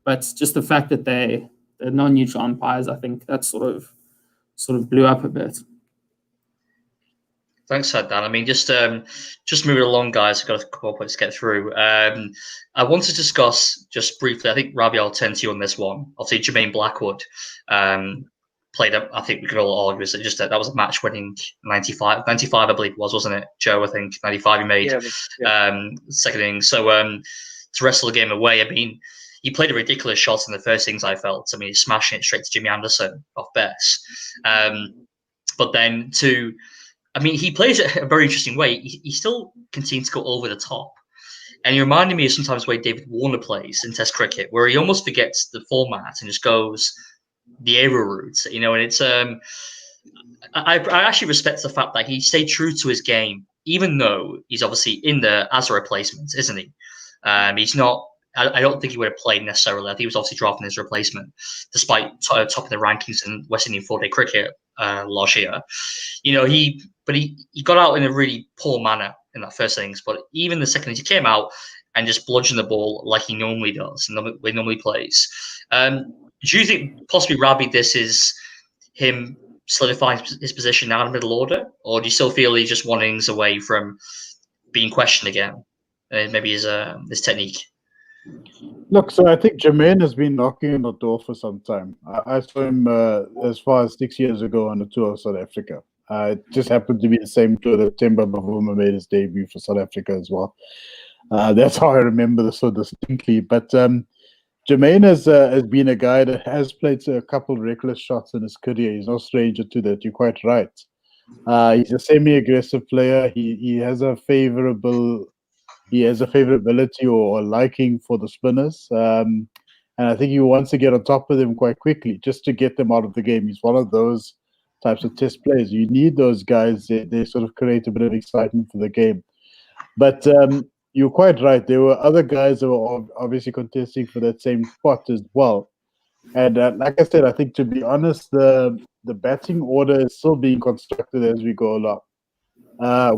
But just the fact that they're non-neutral umpires, I think that sort of blew up a bit. Thanks for that, Dan. I mean, just moving along, guys. I've got a couple of points to get through. I want to discuss just briefly. I think Ravi, I'll turn to you on this one. I'll say Jermaine Blackwood played up. I think we could all argue that was a match-winning 95, I believe it was, wasn't it, Joe? I think 95 he made second inning. So to wrestle the game away, I mean, he played a ridiculous shot in the first innings, I felt. I mean, he's smashing it straight to Jimmy Anderson off best. But then he plays it a very interesting way. He still continues to go over the top. And he reminded me of sometimes the way David Warner plays in Test cricket, where he almost forgets the format and just goes the aerial route, and it's I actually respect the fact that he stayed true to his game, even though he's obviously in there as a replacement, isn't he? He's not. I don't think he would have played necessarily. I think he was obviously drafting as a replacement, despite topping the rankings in West Indian 4-day cricket last year. He got out in a really poor manner in that first innings, but even the second innings, he came out and just bludgeoned the ball like he normally does and he normally plays. Do you think possibly, Ravi, this is him solidifying his position now in the middle order, or do you still feel he's just one innings away from being questioned again? Maybe his technique. Look, so I think Jermaine has been knocking on the door for some time. I saw him as far as 6 years ago on the tour of South Africa. It just happened to be the same tour that Temba Bavuma made his debut for South Africa as well. That's how I remember this so distinctly. But Jermaine has been a guy that has played a couple of reckless shots in his career. He's no stranger to that. You're quite right. He's a semi-aggressive player. He has a favorability or liking for the spinners. And I think he wants to get on top of them quite quickly just to get them out of the game. He's one of those types of test players. You need those guys. They sort of create a bit of excitement for the game. But you're quite right. There were other guys that were obviously contesting for that same spot as well. And like I said, I think, to be honest, the batting order is still being constructed as we go along.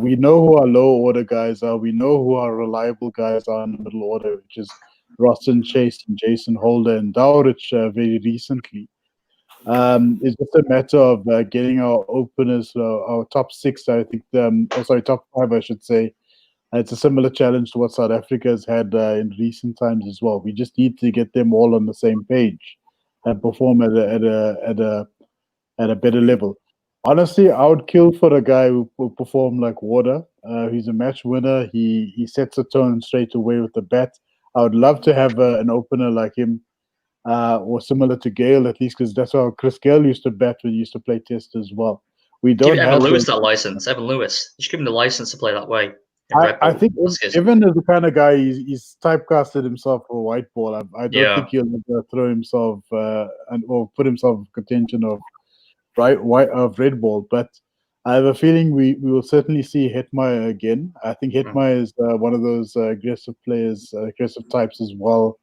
We know who our low order guys are. We know who our reliable guys are in the middle order, which is Rosson, Chase, and Jason Holder, and Dowrich very recently. It's just a matter of getting our openers, our top six, I think, top five, I should say. It's a similar challenge to what South Africa has had in recent times as well. We just need to get them all on the same page and perform at a better level. Honestly, I would kill for a guy who perform like Warder. He's a match winner. He sets a tone straight away with the bat. I would love to have an opener like him, or similar to Gale, at least, because that's how Chris Gale used to bat when he used to play Test as well. We don't give have Evan Lewis that license. Evan Lewis, you should give him the license to play that way. I think Evan is the kind of guy, he's typecasted himself for white ball. I don't think he'll ever throw himself or put himself in contention of red ball. But I have a feeling we will certainly see Hetmeyer again. I think Hetmeyer is one of those aggressive players, aggressive types as well,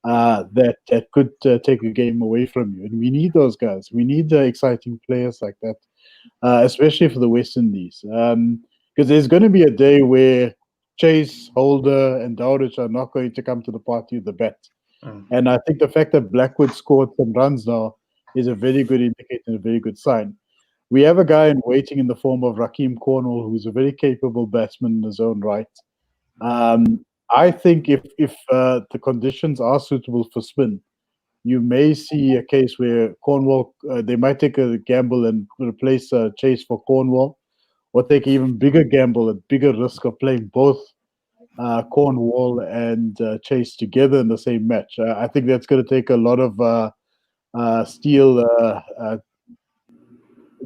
that could take a game away from you. And we need those guys. We need exciting players like that, especially for the West Indies. Because there's going to be a day where Chase, Holder, and Dowrich are not going to come to the party with the bat. And I think the fact that Blackwood scored some runs now is a very good indicator and a very good sign. We have a guy in waiting in the form of Rakeem Cornwall, who's a very capable batsman in his own right. I think if the conditions are suitable for spin, you may see a case where Cornwall, they might take a gamble and replace Chase for Cornwall, or take an even bigger gamble, a bigger risk of playing both Cornwall and Chase together in the same match. I think that's going to take a lot of steel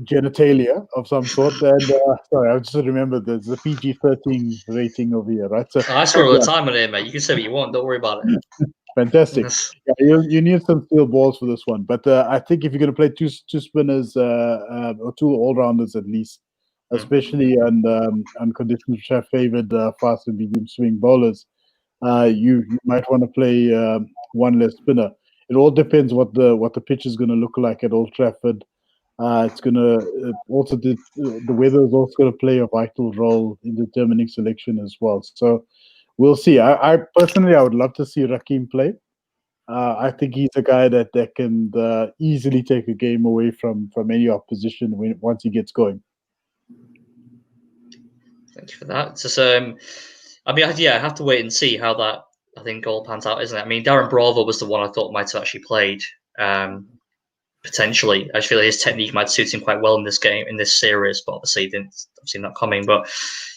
genitalia of some sort. And sorry, I just remember there's a PG-13 rating over here, right? So I swear all the time on here, mate. You can say what you want. Don't worry about it. Fantastic. Yeah, you need some steel balls for this one. But I think if you're going to play two spinners or two all-rounders at least, especially on conditions which have favored fast and medium swing bowlers, you might want to play one less spinner. It all depends what the pitch is going to look like at Old Trafford. It's going to also the weather is also going to play a vital role in determining selection as well. So we'll see. I personally, I would love to see Rakeem play. I think he's a guy that can easily take a game away from any opposition once he gets going. Thank you for that. Just, I have to wait and see how that, I think, goal pans out, isn't it? I mean, Darren Bravo was the one I thought might have actually played, potentially. I feel like his technique might suit him quite well in this game, in this series, but obviously not coming. But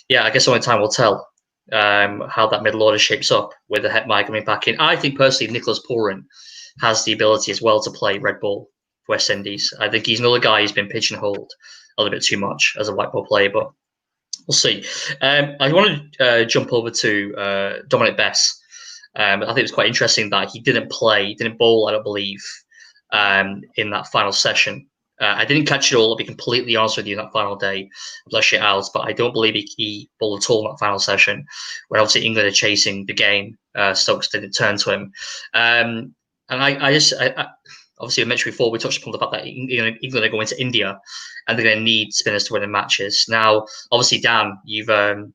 yeah, I guess only time will tell. how that middle order shapes up with the Hetmyer coming back in. I think personally, Nicholas Pooran has the ability as well to play red ball for West Indies. I think he's another guy who's been pigeonholed a little bit too much as a white ball player, but we'll see. I want to jump over to Dominic Bess. I think it was quite interesting that he didn't bowl, I don't believe, in that final session. I didn't catch it all, I'll be completely honest with you, that final day. Bless your out, but I don't believe he bowled at all in that final session. When obviously England are chasing the game, Stokes didn't turn to him. And I obviously I mentioned before, we touched upon the fact that England are going to India and they're going to need spinners to win the matches. Now, obviously, Dan, you've been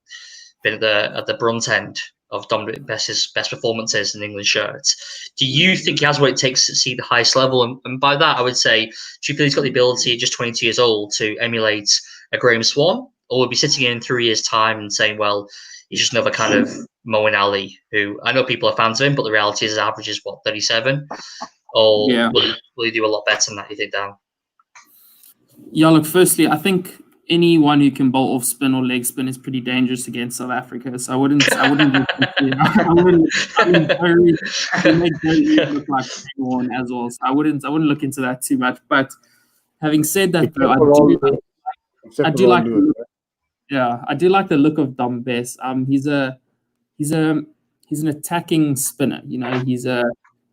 at the brunt end of Dominic Bess's best performances in England shirts. Do you think he has what it takes to see the highest level? And by that, I would say, do you feel he's got the ability at just 22 years old to emulate a Graham Swan? Or will be sitting in 3 years' time and saying, well, he's just another kind of Moeen Ali, who I know people are fans of him, but the reality is his average is, 37? Or will he do a lot better than that, you think, Dan? Yeah, look, firstly, I think anyone who can bowl off spin or leg spin is pretty dangerous against South Africa. So I wouldn't look like anyone as well. So I wouldn't look into that too much. But having said that, though, I do like the look of Dom Bess. He's an attacking spinner. You know,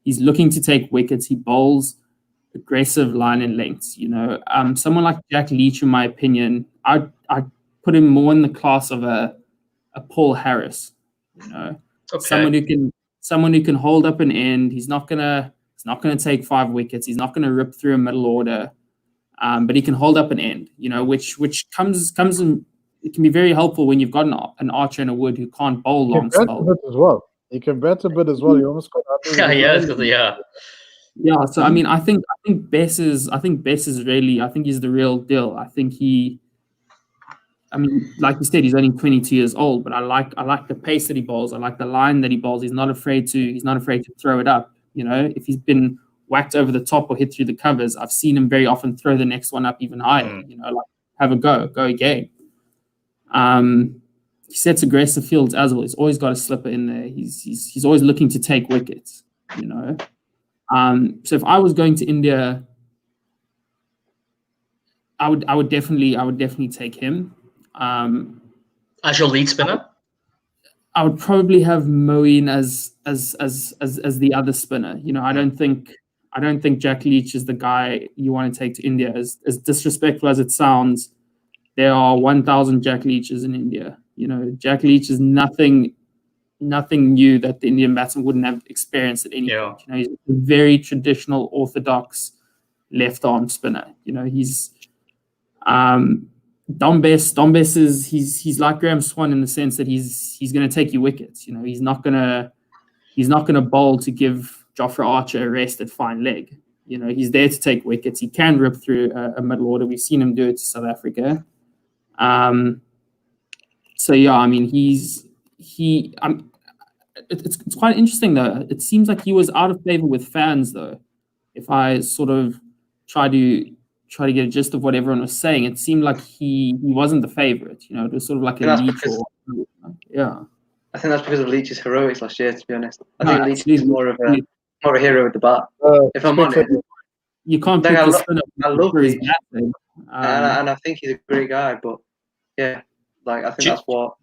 he's looking to take wickets. He bowls aggressive line and lengths. You know, someone like Jack Leach, in my opinion, I'd put him more in the class of a Paul Harris. You know, someone who can hold up an end. He's not gonna take 5 wickets. He's not gonna rip through a middle order, but he can hold up an end. You know, which comes in. It can be very helpful when you've got an Archer and a Wood who can't bowl long spells. He can bat a bit as well. He almost got Yeah, so I mean, I think Bess is really, I think he's the real deal. I think like you said, he's only 22 years old, but I like the pace that he bowls. I like the line that he bowls. He's not afraid to throw it up. You know, if he's been whacked over the top or hit through the covers, I've seen him very often throw the next one up even higher. You know, like have a go again. He sets aggressive fields as well. He's always got a slipper in there. He's always looking to take wickets. You know. So if I was going to India, I would definitely take him. As your lead spinner? I would probably have Moeen as the other spinner. You know, I don't think Jack Leach is the guy you want to take to India. As disrespectful as it sounds, there are 1,000 Jack Leaches in India. You know, Jack Leach is nothing new that the Indian batsman wouldn't have experienced at any point. You know, he's a very traditional, orthodox left-arm spinner. You know, he's Dom Bess is he's like Graham Swan in the sense that he's going to take you wickets. You know, he's not gonna bowl to give Jofra Archer a rest at fine leg. You know, he's there to take wickets. He can rip through a middle order. We've seen him do it to South Africa. So yeah, I mean, it's quite interesting though. It seems like he was out of favor with fans though. If I sort of try to get a gist of what everyone was saying, it seemed like he wasn't the favorite. You know, it was sort of like a Leach yeah. I think that's because of Leach's heroics last year. To be honest, I think Leach is more of a hero with the bat. If I'm honest, you can't pick the spinner. I love Leach, and I think he's a great guy. But yeah, like I think that's what.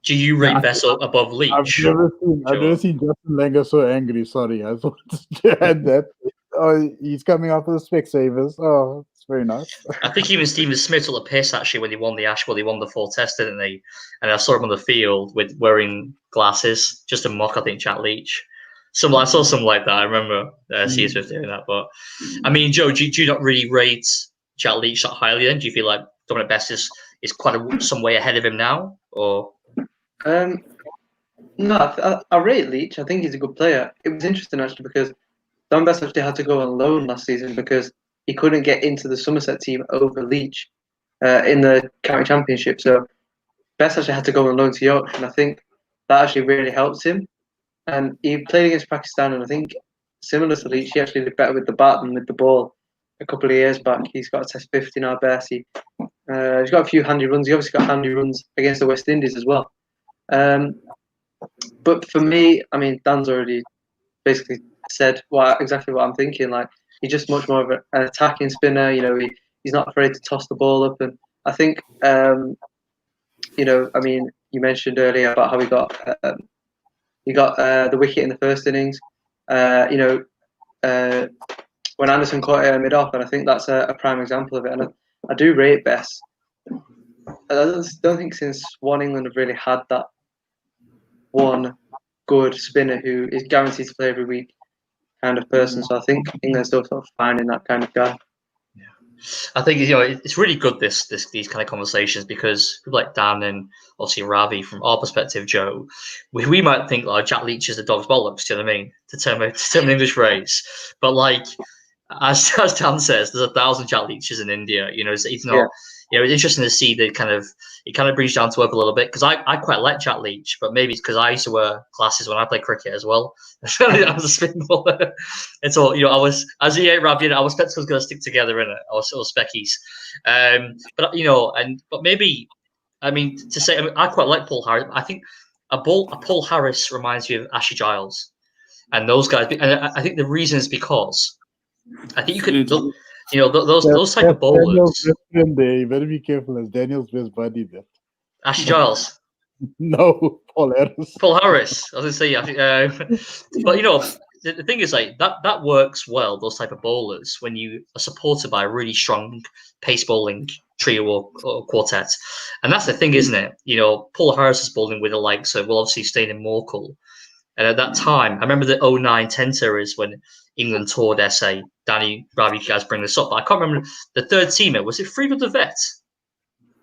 Do you rate Bess above Leach? I've never seen Justin Langer so angry. Sorry, I thought to add that. Oh, he's coming out for the Specsavers. Oh, it's very nice. I think even Stephen Smith took the piss actually when he won the Ash, they won the 4 Test, didn't they? And I saw him on the field with wearing glasses, just to mock, I think, Jack Leach. I saw something like that. I remember Stephen Smith doing that. But I mean, Joe, do you not really rate Jack Leach that highly? Then do you feel like Dominic Bess is quite some way ahead of him now, or? No, I rate Leach. I think he's a good player. It was interesting actually because Dom Bess actually had to go on loan last season because he couldn't get into the Somerset team over Leach in the county championship. So Bess actually had to go on loan to Yorkshire, and I think that actually really helped him. And he played against Pakistan, and I think similar to Leach, he actually did better with the bat than with the ball a couple of years back. He's got a Test 50 now, Bess. He's got a few handy runs. He obviously got handy runs against the West Indies as well. But for me, I mean, Dan's already basically said exactly what I'm thinking. Like, he's just much more of an attacking spinner. You know, he's not afraid to toss the ball up. And I think, you know, I mean, you mentioned earlier about how he got the wicket in the first innings. You know, when Anderson caught it mid-off, and I think that's a prime example of it. And I do rate Bess. I don't think since One England have really had that one good spinner who is guaranteed to play every week kind of person. So I think England's still sort of finding that kind of guy. Yeah, I think, you know, it's really good these kind of conversations, because people like Dan and obviously Ravi, from our perspective, Joe, we might think like Jack Leach is a dog's bollocks. Do you know what I mean? To term an English phrase, but like as Dan says, there's 1,000 Jack Leaches in India. You know, it's not. Yeah. You know, it's interesting to see it kind of brings down to earth a little bit, because I quite like Jack Leach, but maybe it's because I used to wear glasses when I played cricket as well. I was a spin bowler. And so, you know, I was, as a Ravi, our spectacles going to stick together in it. I was sort of speckies. But, you know, but maybe, I mean, to say, I quite like Paul Harris. I think a Paul Harris reminds me of Ashley Giles and those guys. And I think the reason is because I think you could look. You know, those type of bowlers. You better be careful, as Daniel's best buddy there. Ashley Giles. No, Paul Harris. Paul Harris. I was going to say, but you know, the thing is, like that works well. Those type of bowlers, when you are supported by a really strong pace bowling trio or quartet, and that's the thing, isn't it? You know, Paul Harris is bowling with the likes of, well, obviously staying in Morkel, and at that time, I remember the 09-10 series when England toured SA. Danny, Ravi, you guys bring this up, but I can't remember the third teamer. Was it Friedel de Vet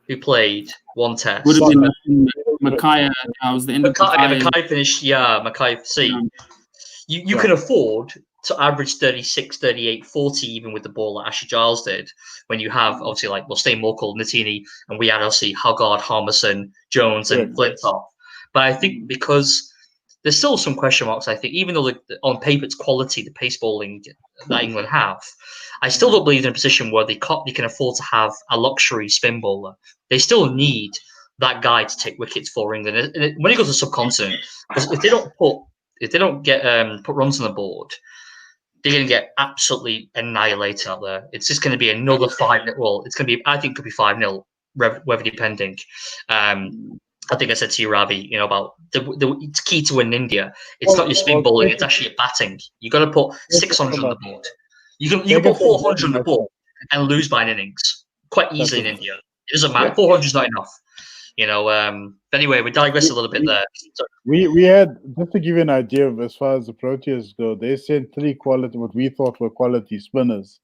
who played one test? Would have been Mackay. I was the end of Mackay finished. Yeah, Mackay. See, you can afford to average 36, 38, 40 even with the ball that Ashley Giles did. When you have obviously like Stay Morkel, Natini, and we had obviously Hoggard, Harmison, Jones, and Flintoff. But I think because there's still some question marks, I think, even though on paper it's quality, the pace bowling that England have, I still don't believe they're in a position where they can afford to have a luxury spin bowler. They still need that guy to take wickets for England. And when you go to the subcontinent, because if they don't put runs on the board, they're going to get absolutely annihilated out there. It's just going to be another 5-0. Well, it's going to be, I think, it could be 5-0, weather depending. I think I said to you, Ravi, you know, about it's key to win India. It's not your spin bowling; it's actually your batting. You got to put 600 on the board. You can put 400 on the board and lose by an innings quite easily in India. It doesn't matter. 400 is not enough. You know. But anyway, we digress a little bit there. We had, just to give you an idea of as far as the Proteas go, they sent 3 quality, what we thought were quality spinners,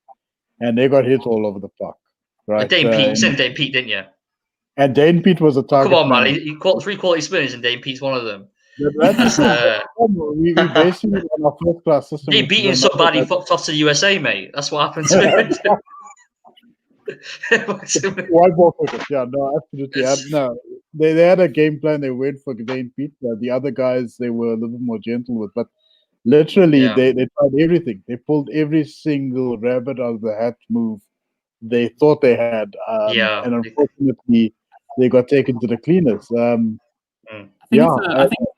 and they got hit all over the park. Right. Dane Pete, you sent Dane Pete, didn't you? And Dane Pete was a target. Come on, man. He caught 3 quality spinners, and Dane Pete's one of them. We basically on our first class system. They beat him so bad he fucked off to the USA, mate. That's what happened to him. White ball cricket, yeah, no, absolutely. No, they had a game plan. They went for Dane Pete. The other guys they were a little bit more gentle with, but literally they tried everything. They pulled every single rabbit out of the hat move they thought they had, and unfortunately, they got taken to the cleaners. I think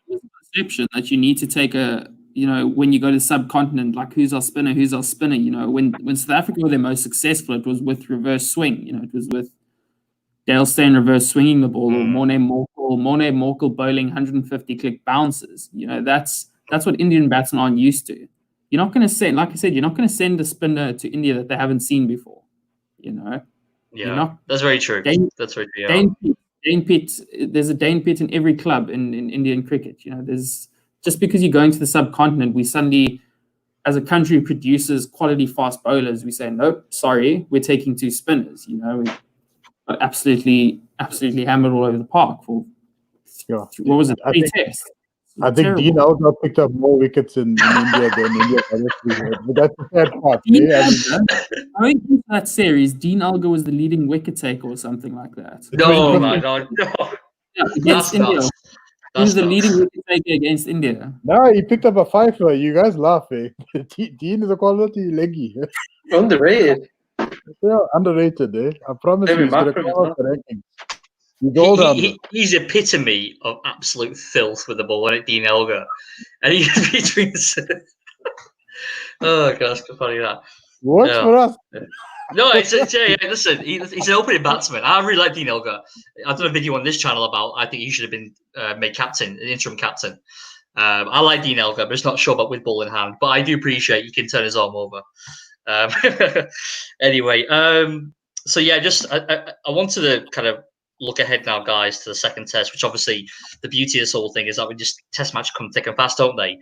it's a perception that you need to take when you go to the subcontinent, like who's our spinner. You know, when South Africa were their most successful, it was with reverse swing. You know, it was with Dale Steyn reverse swinging the ball, or Morne Morkel bowling 150 click bounces. You know, that's what Indian batsmen aren't used to. You're not going to send, like I said, you're not going to send a spinner to India that they haven't seen before. You know. Yeah, that's very true. That's very true. Yeah. Dane Pitt, there's a Dane Pitt in every club in Indian cricket. You know, there's just because you're going to the subcontinent, we suddenly, as a country, produces quality fast bowlers. We say, nope, sorry, we're taking 2 spinners. You know, we absolutely hammered all over the park for what was it? 3 tests. I think terrible. Dean Alga picked up more wickets in India than India. But that's the sad part. I think in that series, Dean Alga was the leading wicket taker or something like that. No, my God, no. Yeah, against India. He was the leading wicket taker against India. No, he picked up a 5. You guys laugh, eh? Dean is a quality leggy. Underrated. Yeah, underrated, eh? I promise you, he's going to come out the rankings. He's the epitome of absolute filth with the ball, isn't it, Dean Elgar? And he's between the... Oh, God, that's funny, that. Works for us. No, listen, he's an opening batsman. I really like Dean Elgar. I've done a video on this channel about I think he should have been made captain, an interim captain. I like Dean Elgar, but it's not sure about with ball in hand. But I do appreciate he can turn his arm over. Anyway, so yeah, just I wanted to kind of look ahead now, guys, to the second test, which obviously the beauty of this whole thing is that we just test match come thick and fast, don't they?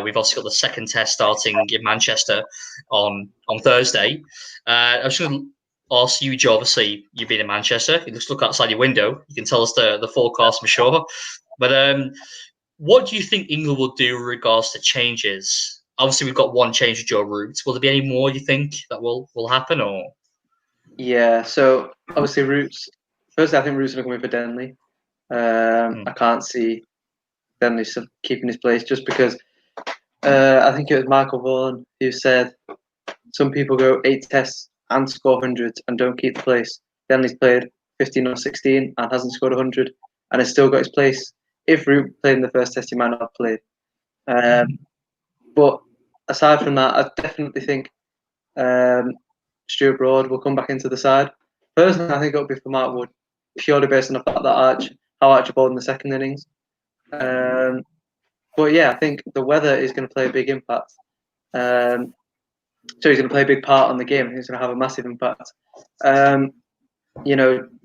We've also got the second test starting in Manchester on Thursday. I was going to ask you, Joe, obviously you've been in Manchester. You just look outside your window. You can tell us the forecast, I'm sure. But what do you think England will do in regards to changes? Obviously, we've got one change with Joe Root. Will there be any more, you think, that will happen? Or Yeah, so obviously Roots. Firstly, I think Roots are coming for Denley. I can't see Denley keeping his place just because I think it was Michael Vaughan who said some people go 8 tests and score hundreds and don't keep the place. Denley's played 15 or 16 and hasn't scored 100 and has still got his place. If Root played in the first test, he might not have played. But aside from that, I definitely think Stuart Broad will come back into the side. Personally, I think it'll be for Mark Wood, purely based on the fact that how Archer bowled in the second innings. But yeah, I think the weather is going to play a big impact. So he's going to play a big part on the game. He's going to have a massive impact.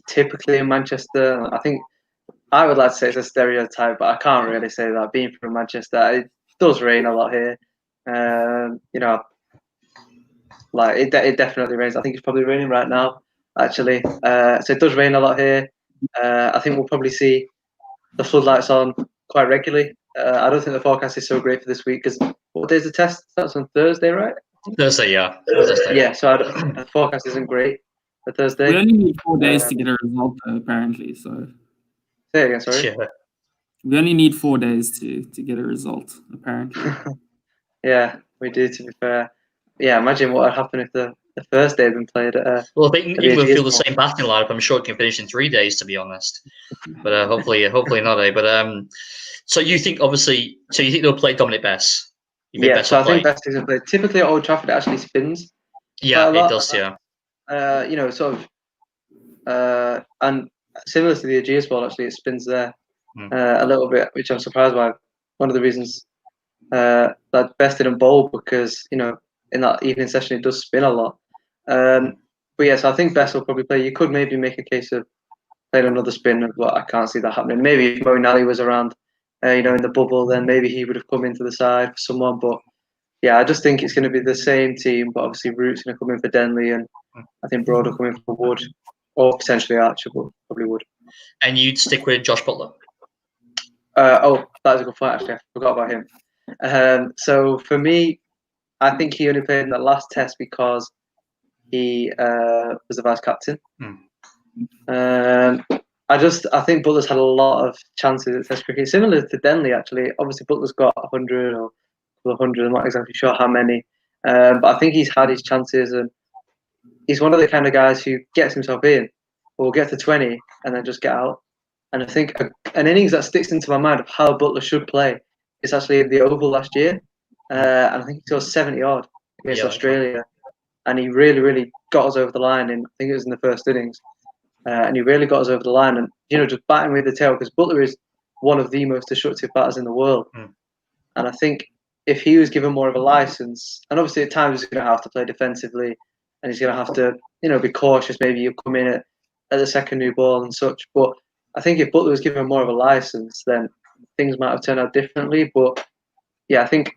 Typically in Manchester, I think I would like to say it's a stereotype, but I can't really say that. Being from Manchester, it does rain a lot here. It definitely rains. I think it's probably raining right now, actually. So it does rain a lot here. I think we'll probably see the floodlights on quite regularly. I don't think the forecast is so great for this week because what day is the test? That's on Thursday, right? Thursday, yeah. Yeah, so the forecast isn't great for Thursday. We only need 4 days to get a result, apparently. So say it again, sorry. Yeah. We only need 4 days to get a result, apparently. Yeah, we do, to be fair. Yeah, imagine what would happen if the first day had been played at well, I think England feel the same batting lineup. I'm sure it can finish in 3 days, to be honest. But hopefully not. But so you think they'll play Dominic Bess? Yeah, so I think Bess is going to play. Typically at Old Trafford, it actually spins. Yeah, it does. Yeah. And similar to the Aegeus ball, actually, it spins there a little bit, which I'm surprised by. One of the reasons that Bess didn't bowl because in that evening session it does spin a lot. But yeah, so I think Bess will probably play. You could maybe make a case of playing another spin, but I can't see that happening. Maybe if Mo Nally was around, in the bubble, then maybe he would have come into the side for someone. But yeah, I just think it's going to be the same team. But obviously, Root's going to come in for Denley, and I think Broad will come in for Wood, or potentially Archer, but probably Wood. And you'd stick with Josh Butler? That was a good point, actually. I forgot about him. So for me, I think he only played in the last test because he was the vice captain. I think Butler's had a lot of chances at Test cricket, similar to Denley, actually. Obviously, Butler's got 100 or 100, I'm not exactly sure how many. But I think he's had his chances, and he's one of the kind of guys who gets himself in, or get to 20 and then just get out. And I think an innings that sticks into my mind of how Butler should play is actually the Oval last year. And I think he scored 70 odd against Australia. And he really, really got us over the line. And I think it was in the first innings. And he really got us over the line. And, just batting with the tail, because Butler is one of the most destructive batters in the world. And I think if he was given more of a license, and obviously at times he's going to have to play defensively, and he's going to have to, be cautious. Maybe you come in at the second new ball and such. But I think if Butler was given more of a license, then things might have turned out differently. But yeah, I think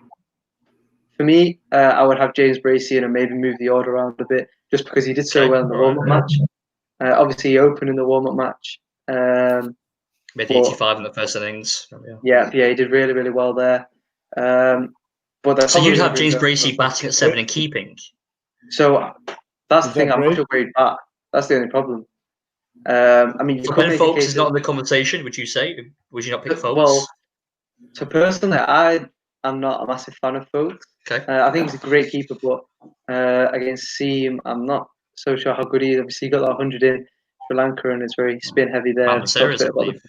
for me, I would have James Bracey in and maybe move the order around a bit, just because he did so well in the warm-up match. Obviously, he opened in the warm-up match. Made 85 in the first innings. Yeah, he did really, really well there. So you'd have James Bracey batting at 7 and keeping? So that's the thing. I'm not sure where he'd bat. That's the only problem. Ben Folks is not in the conversation, would you say? Would you not pick Folks? Well, so personally, I am not a massive fan of Folks. Okay. I think he's a great keeper, but against Seam, I'm not so sure how good he is. Obviously, he got that 100 in Sri Lanka and is very spin heavy there. Mountain Series, I believe.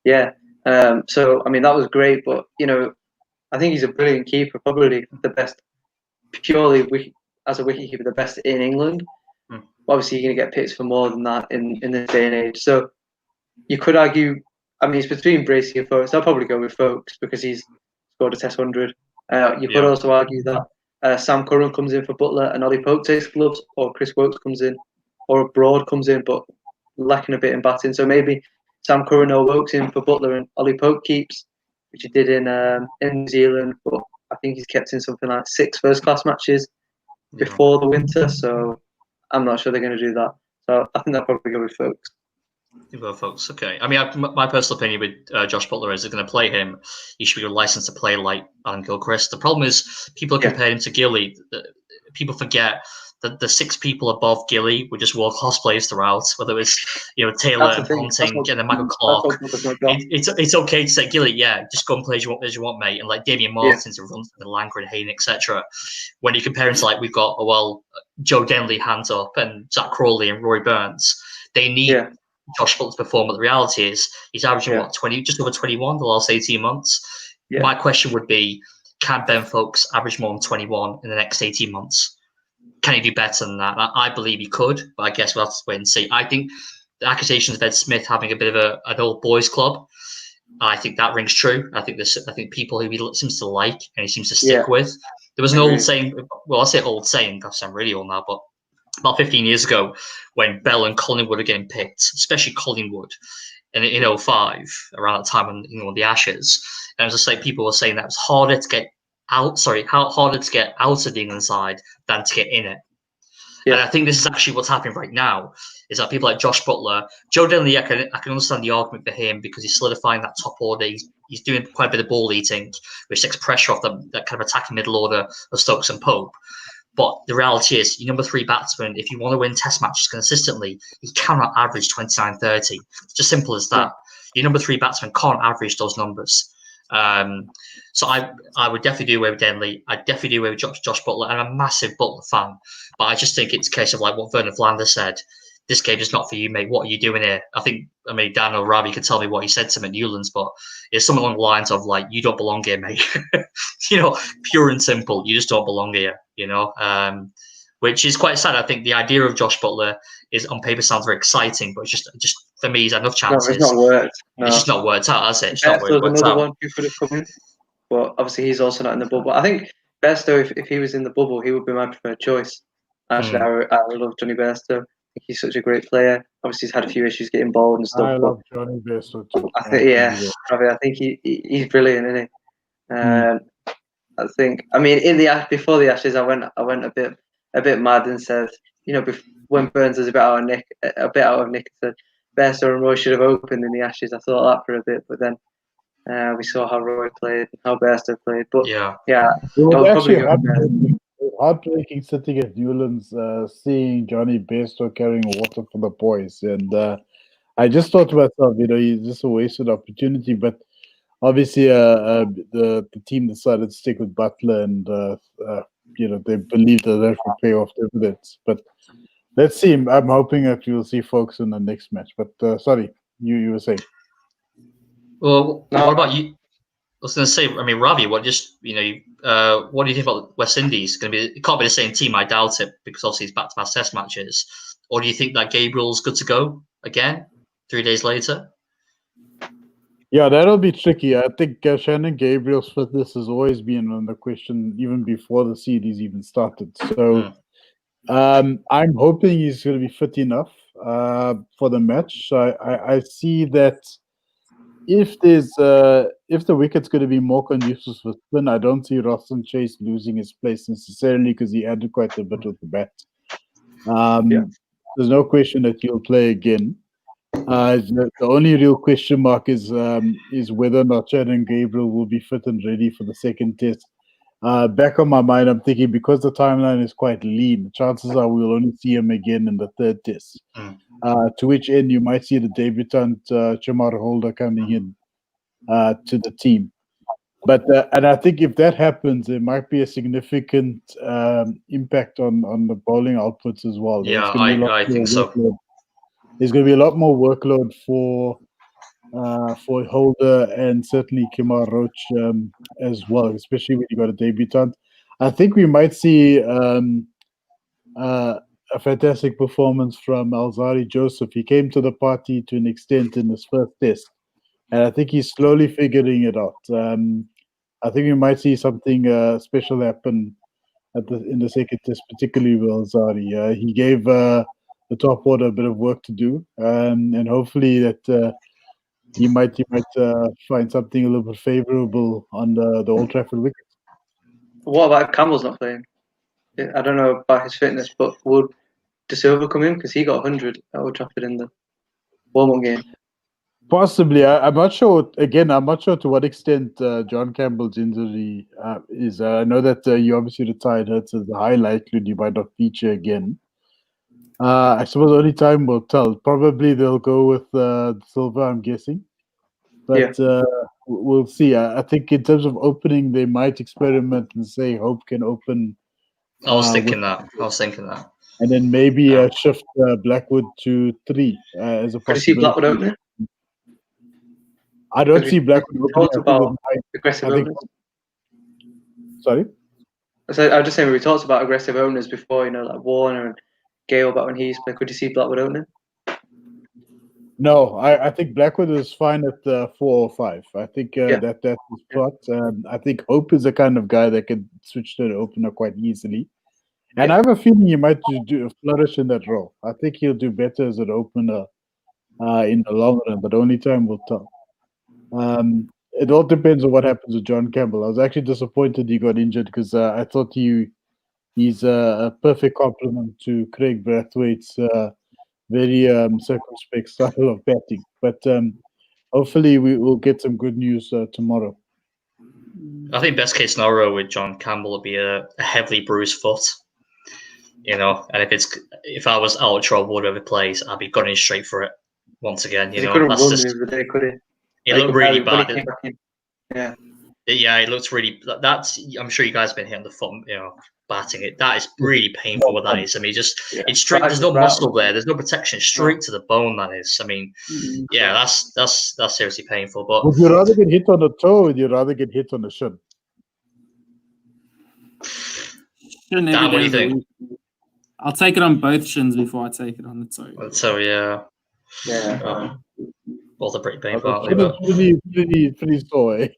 Yeah. So I mean that was great, but I think he's a brilliant keeper, probably the best purely as a wicketkeeper, the best in England. Obviously, you're going to get picked for more than that in this day and age. So you could argue, I mean, it's between Bracey and Folkes. I'll probably go with Folkes because he's scored a Test 100. You could also argue that Sam Curran comes in for Butler and Ollie Pope takes gloves, or Chris Woakes comes in, or Broad comes in, but lacking a bit in batting. So maybe Sam Curran or Woakes in for Butler and Ollie Pope keeps, which he did in New Zealand, but I think he's kept in something like 6 first-class matches before the winter, so I'm not sure they're going to do that. So I think they'll probably go with Folkes. You go, folks. Okay. I mean, my personal opinion with Josh Butler is they're going to play him. He should be licensed to play like Alan Gilchrist. The problem is people are comparing him to Gilly. People forget that the 6 people above Gilly were just world-class players throughout, whether it was Taylor and Ponting and then Michael Clark. It's okay to say, Gilly, just go and play as you want, mate. And like Damian Martins who runs the Langer and Hayne, etc. When you compare him to we've got Joe Denley, hands up, and Zach Crawley and Roy Burns, they need Josh Butler to perform. But the reality is he's averaging 20, just over 21 the last 18 months. My question would be, can Ben Folkes average more than 21 in the next 18 months? Can he do better than that? I believe he could, but I guess we'll have to wait and see. I think the accusations of Ed Smith having a bit of an old boys club, I think that rings true. I think people who he seems to like and he seems to stick with. There was an old saying, well, I say old saying, gosh, I'm really old now, but about 15 years ago when Bell and Collingwood are getting picked, especially Collingwood, in 05, around that time when the Ashes, and it was just like people were saying that it was harder to get out of the England side than to get in it. And I think this is actually what's happening right now, is that people like Josh Butler, Joe Denley, I can understand the argument for him because he's solidifying that top order. He's doing quite a bit of ball eating, which takes pressure off that kind of attacking middle order of Stokes and Pope. But the reality is, your number 3 batsman, if you want to win Test matches consistently, he cannot average 29-30. It's just simple as that. Your number 3 batsman can't average those numbers. So I would definitely do away with Denley. I'd definitely do away with Josh Butler. I'm a massive Butler fan, but I just think it's a case of like what Vernon Flanders said. This game is not for you, mate. What are you doing here? I mean, Dan or Ravi could tell me what he said to him at Newlands, but it's something along the lines of like, you don't belong here, mate. Pure and simple. You just don't belong here, which is quite sad. I think the idea of Josh Butler is on paper sounds very exciting, but it's just for me, he's had enough chances. No, it's not worked. No. It's just not worked out, has it? It's not worked another out. one who could have come in, but obviously he's also not in the bubble. I think Bairstow, if he was in the bubble, he would be my preferred choice. Actually, I love Johnny Bairstow. I think he's such a great player. Obviously, he's had a few issues getting bowled and stuff. I love Johnny Bairstow too. I think he's brilliant, isn't he? I think. I mean, before the Ashes, I went a bit mad and said, when Burns was a bit out of nick, I said Bairstow and Roy should have opened in the Ashes. I thought that for a bit, but then we saw how Roy played, how Bairstow played. But it was actually heartbreaking sitting at Newlands, seeing Johnny Bairstow carrying water for the boys, and I just thought to myself, he's just a wasted opportunity. But obviously, the team decided to stick with Butler, and they believe that will pay off dividends. But let's see. I'm hoping that we'll see folks in the next match. But sorry, you were saying. Well, what about you? I was going to say, I mean, Ravi, what do you think about West Indies? It can't be the same team, I doubt it, because obviously it's back-to-back Test matches. Or do you think that Gabriel's good to go again 3 days later? Yeah, that'll be tricky. I think Shannon Gabriel's fitness has always been on the question, even before the series even started. So I'm hoping he's going to be fit enough for the match. So I see that if the wicket's going to be more conducive for spin, I don't see Roston Chase losing his place necessarily because he added quite a bit with the bat. There's no question that he'll play again. The only real question mark is whether or not Shannon Gabriel will be fit and ready for the second test. Back on my mind, I'm thinking because the timeline is quite lean, the chances are we'll only see him again in the third test. To which end you might see the debutant Chamar Holder coming in to the team. But and I think if that happens, there might be a significant impact on the bowling outputs as well. Yeah, I think so. there's going to be a lot more workload for Holder and certainly Kemar Roach as well, especially when you got a debutant. I think we might see a fantastic performance from Alzari Joseph. He came to the party to an extent in his first test, and I think he's slowly figuring it out. I think we might see something special happen in the second test, particularly with Alzari. He gave the top order a bit of work to do, and hopefully that he might find something a little bit favourable on the Old Trafford wicket. What about if Campbell's not playing? I don't know about his fitness, but would De Silva come in because he got 100 at Old Trafford in the warm-up game? Possibly. I'm not sure. Again, I'm not sure to what extent John Campbell's injury is. I know that you obviously retired Hurts as the high likelihood he might not feature again. I suppose only time will tell. Probably they'll go with Silva, I'm guessing. But we'll see. I think in terms of opening, they might experiment and say Hope can open. I was thinking that. And then maybe shift Blackwood to 3 as a possibility. Could you see Blackwood opening? I don't see Blackwood opening. About aggressive openers. Sorry? So I was just saying, we talked about aggressive openers before, like Warner and Gale back when he used to play. Could you see Blackwood opening? No, I think Blackwood is fine at 4 or 5. I think that's his plot. I think Hope is the kind of guy that can switch to the opener quite easily. And I have a feeling he might flourish in that role. I think he'll do better as an opener in the long run, but only time will tell. It all depends on what happens with John Campbell. I was actually disappointed he got injured because I thought he's a perfect complement to Craig Brathwaite's very circumspect style of batting. But hopefully we will get some good news tomorrow. I think best case scenario with John Campbell would be a heavily bruised foot. And if I was Ultra, whatever plays, I'd be gunning straight for it once again. He couldn't run the day, could he? It looked really bad. It looks really. I'm sure you guys have been hitting the foot, batting it. That is really painful. What that is. I mean, it's straight. There's no muscle there. There's no protection. Straight to the bone. That is. I mean, that's seriously painful. But would you rather get hit on the toe, or would you rather get hit on the shin? Dan, what do you think? I'll take it on both shins before I take it on the toe. So yeah. Both are pretty painful. Pretty sore.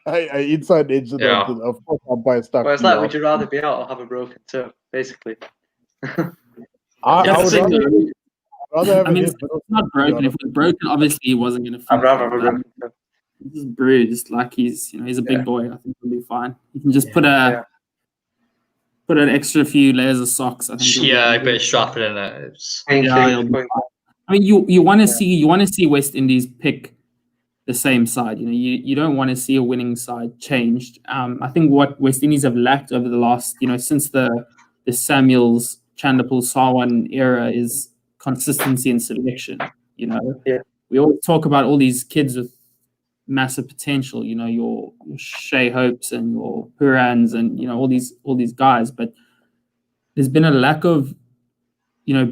Inside edge of course I'm by stuck. Well, it's like, would you rather be out or have a broken toe, basically? I would rather have it's not broken. If it was broken, obviously he wasn't going to. I'd rather have a broken toe. This is bruised. Like he's a big boy. I think he'll be fine. You can just put an extra few layers of socks. I think. A bit of strapping in it. I mean, you want to see West Indies pick the same side. You don't want to see a winning side changed. I think what West Indies have lacked over the last, since the Samuels, Chanderpaul, Sarwan era is consistency in selection. We always talk about all these kids with massive potential. Your Shea Hopes and your Purans and all these guys, but there's been a lack of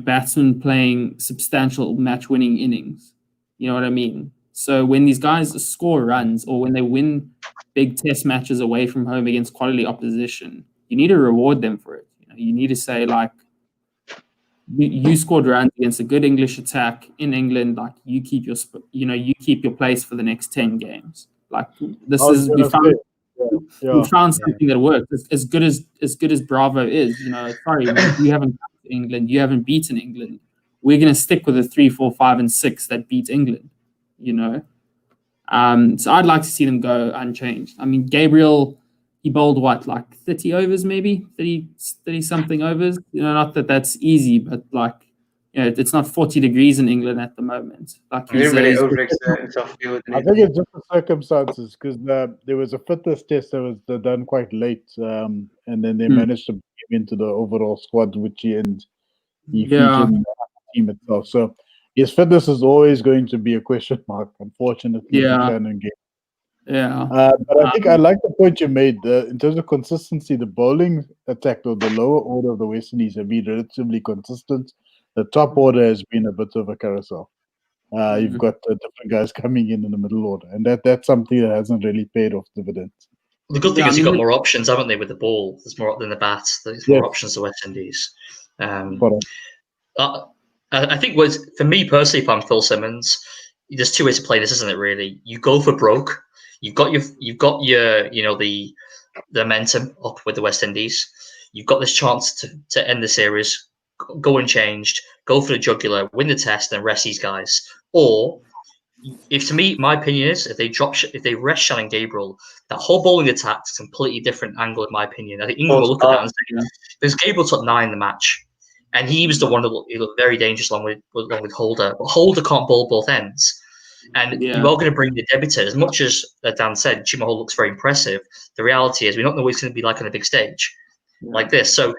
batsmen playing substantial match-winning innings. You know what I mean? So when these guys score runs or when they win big test matches away from home against quality opposition, you need to reward them for it. You need to say, like, you scored runs against a good English attack in England. Like, you keep your place for the next 10 games. Like, we found something that works. As good as Bravo is, sorry, you haven't England, you haven't beaten England. We're going to stick with the 3, 4, 5, and 6 that beat England. So I'd like to see them go unchanged. I mean, Gabriel, he bowled like 30 overs, maybe 30 something overs. Not that that's easy, but it's not 40 degrees in England at the moment. Like he didn't really overexert himself. I think it's just the circumstances because there was a fitness test that was done quite late, and then they managed to bring him into the overall squad, which he featured in the team itself. So his fitness is always going to be a question mark, unfortunately. But I think I like the point you made. In terms of consistency, the bowling attack or the lower order of the West Indies have been relatively consistent. The top order has been a bit of a carousel. You've got different guys coming in the middle order, and that's something that hasn't really paid off dividends. The good thing is you've got more options, haven't they, with the ball? There's more than the bat. There's more options to West Indies. I think for me personally, if I'm Phil Simmons, there's two ways to play this, isn't it? Really, you go for broke. You've got your the momentum up with the West Indies. You've got this chance to end the series, go unchanged, go for the jugular, win the test, and rest these guys. Or, my opinion is, if they rest Shannon Gabriel, that whole bowling attack's a completely different angle, in my opinion. I think England will look at that and say, because Gabriel took 9 in the match, and he was the one that looked very dangerous along with Holder. But Holder can't bowl both ends. And you are going to bring the debutant. As much as Dan said, Chimahol looks very impressive, the reality is we don't know what it's going to be like on a big stage like this. So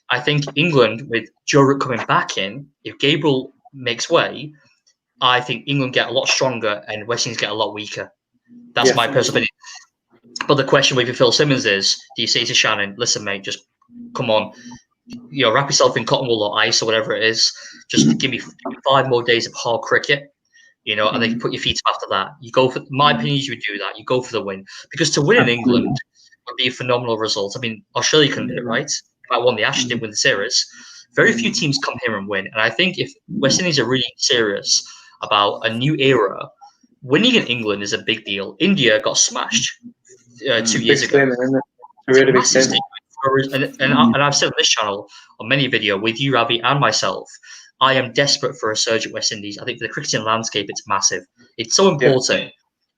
I think England, with Joe Root coming back in, if Gabriel makes way, I think England get a lot stronger and West Indies get a lot weaker. That's my personal opinion. But the question with Phil Simmons is, do you say to Shannon, listen, mate, just come on, wrap yourself in cotton wool or ice or whatever it is. Just give me 5 more days of hard cricket, and then you put your feet up after that. You go for, my opinion is you would do that. You go for the win. Because to win in England would be a phenomenal result. I mean, Australia couldn't do it, right? If I won the Ashes, didn't win the series. Very few teams come here and win. And I think if West Indies are really serious about a new era, winning in England is a big deal. India got smashed 2 years ago. Really big statement. And I've said on this channel, on many videos, with you, Ravi, and myself, I am desperate for a surge at West Indies. I think for the cricketing landscape, it's massive. It's so important. Yeah.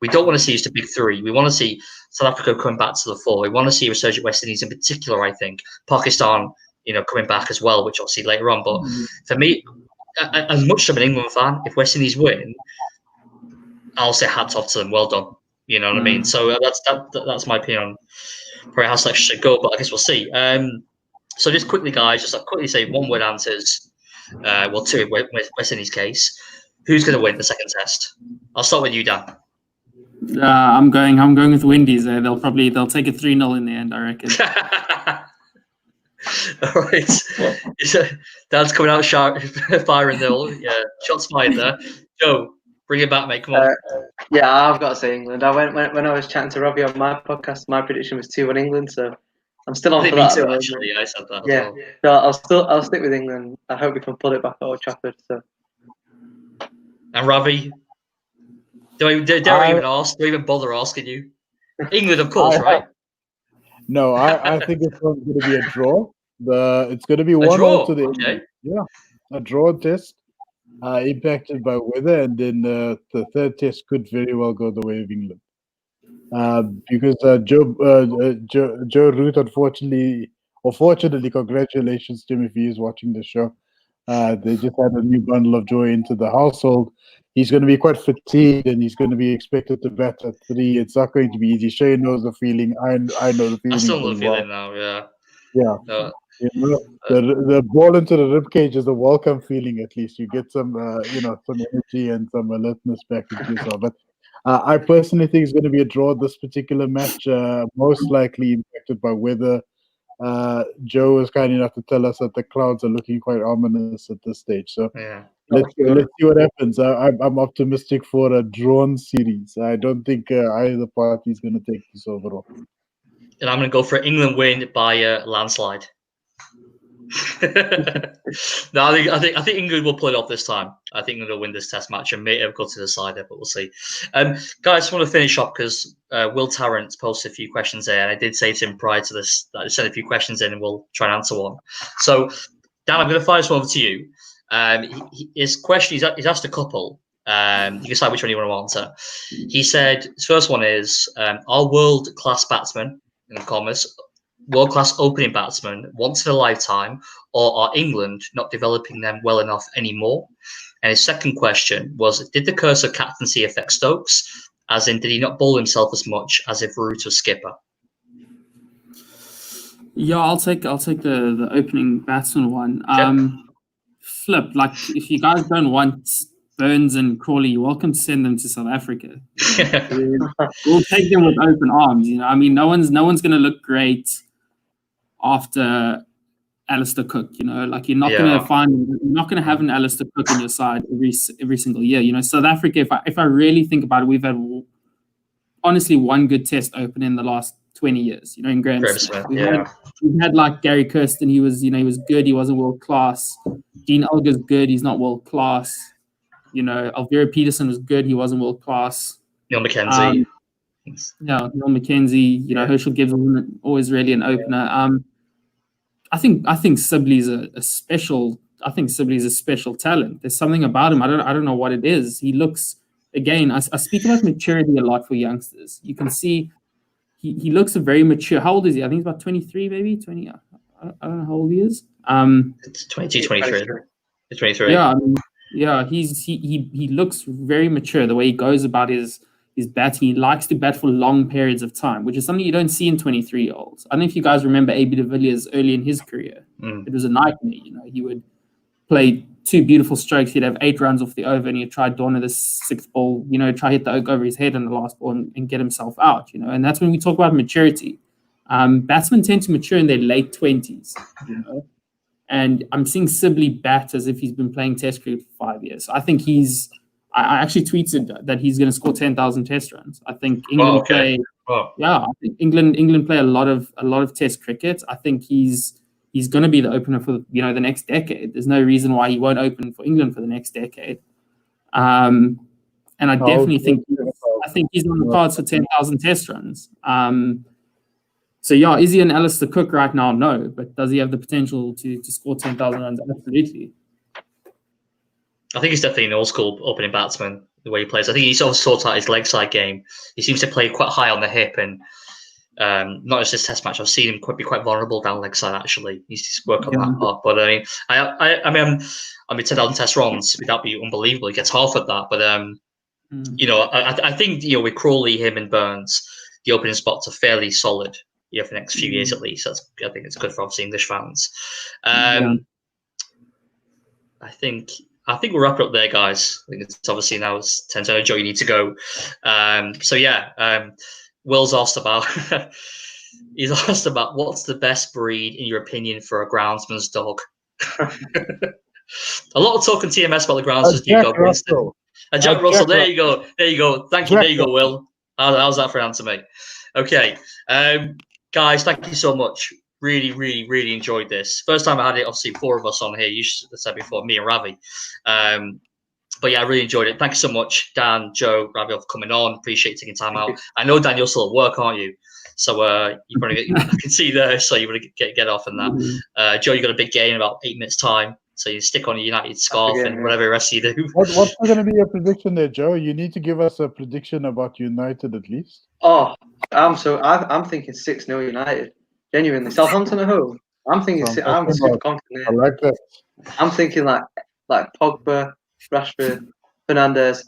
We don't want to see just a big 3. We want to see South Africa coming back to the fore. We want to see a surge at West Indies in particular, I think. Pakistan, coming back as well, which I'll see later on. But for me, as much as I'm an England fan, if West Indies win, I'll say hats off to them. Well done. You know what I mean? So that's my opinion on probably how selection should go, but I guess we'll see. So just quickly, guys, just quickly say 1-word answers. 2 in West Indies' case. Who's going to win the second test? I'll start with you, Dan. I'm going with Windies. They'll take it 3-0 in the end, I reckon. All right. Dan's coming out firing nil. Yeah, shots fired there. Joe, bring it back, mate. Come on. I've got to say England. When I was chatting to Ravi on my podcast, my prediction was 2-1 England. So I'm still on for that. Me too, actually. I said that. Yeah. So I'll stick with England. I hope we can pull it back at Old Trafford. So. And Ravi, dare I even ask? Do I even bother asking you? England, of course, right? No, I think it's going to be a draw. It's going to be 1-1 to the end. Yeah, a draw test. Impacted by weather, and then the third test could very well go the way of England. Because Joe Root, unfortunately, or fortunately, congratulations to him if he is watching the show. They just had a new bundle of joy into the household. He's going to be quite fatigued, and he's going to be expected to bat at 3. It's not going to be easy. Shay knows the feeling. I know the feeling. I still know the feeling now. Yeah. Yeah. The ball into the ribcage is a welcome feeling. At least you get some, some energy and some alertness back into yourself. But I personally think it's going to be a draw. This particular match, most likely impacted by weather. Joe was kind enough to tell us that the clouds are looking quite ominous at this stage. So let's see what happens. I'm optimistic for a drawn series. I don't think either party is going to take this overall. And I'm going to go for England win by a landslide. No, I think England will pull it off this time. I think England will win this test match and may have got to the decider, but we'll see. Guys, I just want to finish up because Will Tarrant posted a few questions there, and I did say to him prior to this that I sent a few questions in and we'll try and answer one. So, Dan, I'm going to fire this one over to you. His question, he's asked a couple. You can decide which one you want to answer. He said, his first one is, are world-class batsmen, in commas, world-class opening batsmen once in a lifetime, or are England not developing them well enough anymore? And his second question was, did the curse of captaincy affect Stokes? As in, did he not bowl himself as much as if Root was skipper? Yeah, I'll take the opening batsman one. Flip, like if you guys don't want Burns and Crawley, you're welcome to send them to South Africa. We'll take them with open arms. I mean, no one's going to look great after Alistair Cook. You know, like you're not going to have an Alistair Cook on your side every single year. You know, South Africa. If I really think about it, we've had honestly one good Test open in the last 20 years. You know, in Graham Smith. We've had like Gary Kirsten. He was good. He wasn't world class. Dean Elgar's good. He's not world class. You know, Alvira Peterson was good. He wasn't world class. Neil McKenzie. Neil McKenzie. You know, Herschel Gibbs wasn't always really an opener. I think Sibley's a special. I think Sibley's a special talent. There's something about him. I don't know what it is. He looks, again. I speak about maturity a lot for youngsters. You can see he looks very mature. How old is he? I think he's about 23, maybe 20. I don't know how old he is. It's 22, 23. It's 23. Yeah, he looks very mature. The way he goes about his batting, he likes to bat for long periods of time, which is something you don't see in 23-year-olds. I don't know if you guys remember A.B. de Villiers early in his career. It was a nightmare. You know, he would play 2 beautiful strokes. He'd have 8 runs off the over, and he'd try dawn of the 6th ball. You know, try hit the oak over his head in the last ball and get himself out. You know, and that's when we talk about maturity. Batsmen tend to mature in their late 20s. You know. And I'm seeing Sibley bat as if he's been playing Test cricket for 5 years. I think I actually tweeted that he's going to score 10,000 Test runs. I think England play. I think England play a lot of Test cricket. I think he's going to be the opener for the next decade. There's no reason why he won't open for England for the next decade. And I definitely think he's on the cards for 10,000 Test runs. So, yeah, is he an Alistair Cook right now? No. But does he have the potential to score 10,000 runs? Absolutely. I think he's definitely an old-school opening batsman, the way he plays. I think he's also sorted out his leg side game. He seems to play quite high on the hip, and not just this Test match. I've seen him be quite vulnerable down leg side, actually. He needs to work on that part. But, I mean, 10,000 Test runs, that'd be unbelievable. He gets half of that. But, you know, I think, you know, with Crawley, him and Burns, the opening spots are fairly solid. For the next few years at least. I think it's good for obviously English fans. I think we'll wrap it up there, guys. I think it's obviously now it's 10 to Joe, you need to go. Will's asked about he's asked about what's the best breed in your opinion for a groundsman's dog. A lot of talk on TMS about the groundsman's new dog, Winston. Jack Russell. There you go. Thank you. There you go, Will. How's that for an answer, mate? Okay. Guys, thank you so much. Really, really, really enjoyed this. First time I had it, obviously, 4 of us on here. You said before, me and Ravi. But yeah, I really enjoyed it. Thank you so much, Dan, Joe, Ravi, for coming on. Appreciate taking time out. I know, Dan, you're still at work, aren't you? So you probably I can see there. So you want to get off on that. Joe, you got a big game in about 8 minutes' time. So you stick on a United scarf and whatever the rest you do. What's going to be your prediction there, Joe? You need to give us a prediction about United at least. Oh, I'm thinking 6-0 United. Genuinely, Southampton at home. I'm thinking. I'm super confident. I like that. I'm thinking like Pogba, Rashford, Fernandes,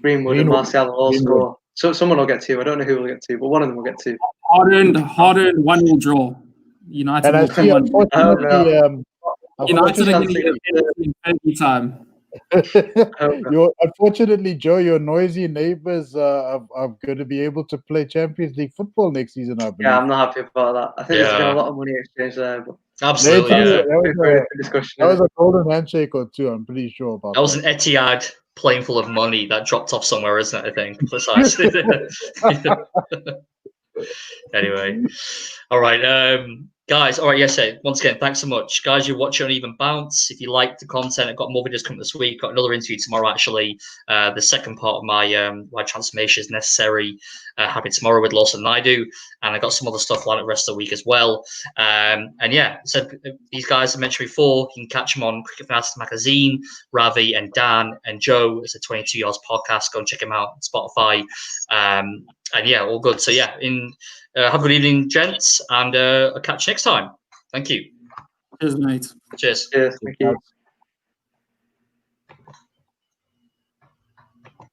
Greenwood, and Martial all score. So someone will get 2. I don't know who will get 2, but one of them will get 2. Hardened 1-1 draw. United. And I see, unfortunately, United are going to get it every time. Unfortunately, Joe, your noisy neighbours are going to be able to play Champions League football next season, I believe. Yeah, I'm not happy about that. I think there's been a lot of money exchanged there. But absolutely. That was a golden handshake or 2, I'm pretty sure about that. That was an Etihad plane full of money that dropped off somewhere, isn't it, I think? Precisely. Anyway. All right. Guys, all right, yes, once again, thanks so much. Guys, you're watching Uneven Bounce. If you like the content, I've got more videos coming this week. Got another interview tomorrow, actually. The second part of my why transformation is necessary. Happy tomorrow with Lawson Naidu. And I got some other stuff lined up the rest of the week as well. And yeah, so these guys I mentioned before, you can catch them on Cricket Fanatics Magazine, Ravi and Dan and Joe. It's a 22 Yards podcast. Go and check them out on Spotify. And yeah, all good. So yeah, have a good evening, gents, and I'll catch you next time. Thank you. Cheers, mate. Cheers. Cheers. Thank you.